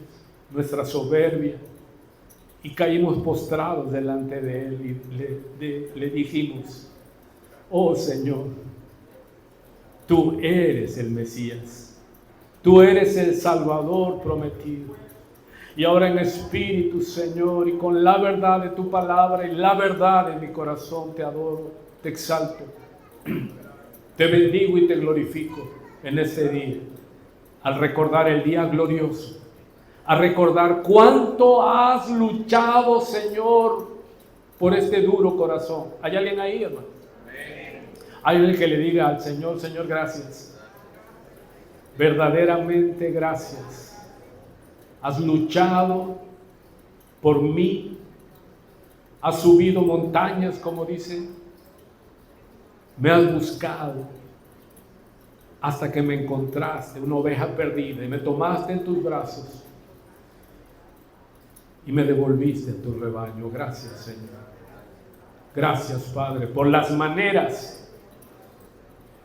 Speaker 1: nuestra soberbia y caímos postrados delante de Él y le dijimos, oh Señor, tú eres el Mesías, tú eres el Salvador prometido. Y ahora en espíritu, Señor, y con la verdad de tu palabra y la verdad de mi corazón, te adoro, te exalto, te bendigo y te glorifico en este día, al recordar el día glorioso, a recordar cuánto has luchado, Señor, por este duro corazón. ¿Hay alguien ahí, hermano? Hay alguien que le diga al Señor, Señor, gracias, verdaderamente gracias. Has luchado por mí, has subido montañas, como dice, me has buscado hasta que me encontraste, una oveja perdida, y me tomaste en tus brazos y me devolviste en tu rebaño. Gracias, Señor. Gracias, Padre, por las maneras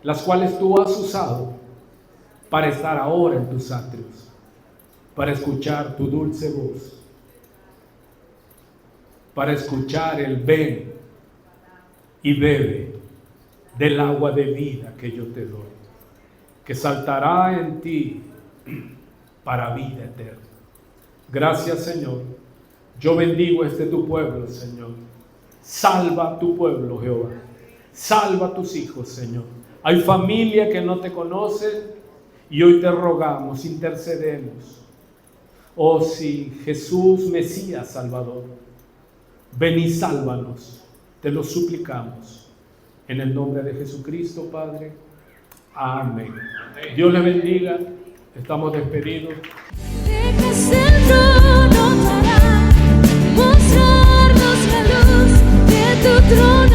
Speaker 1: las cuales tú has usado para estar ahora en tus atrios, para escuchar tu dulce voz, para escuchar el ven y bebe del agua de vida que yo te doy, que saltará en ti para vida eterna. Gracias, Señor. Yo bendigo tu pueblo, Señor. Salva a tu pueblo, Jehová. Salva a tus hijos, Señor. Hay familia que no te conocen
Speaker 2: Y hoy te rogamos, intercedemos. Oh sí, Jesús, Mesías, Salvador, ven y sálvanos, te lo suplicamos. En el nombre de Jesucristo, Padre. Amén. Dios les bendiga. Estamos despedidos.
Speaker 3: Dejas el trono para mostrarnos la luz de tu trono.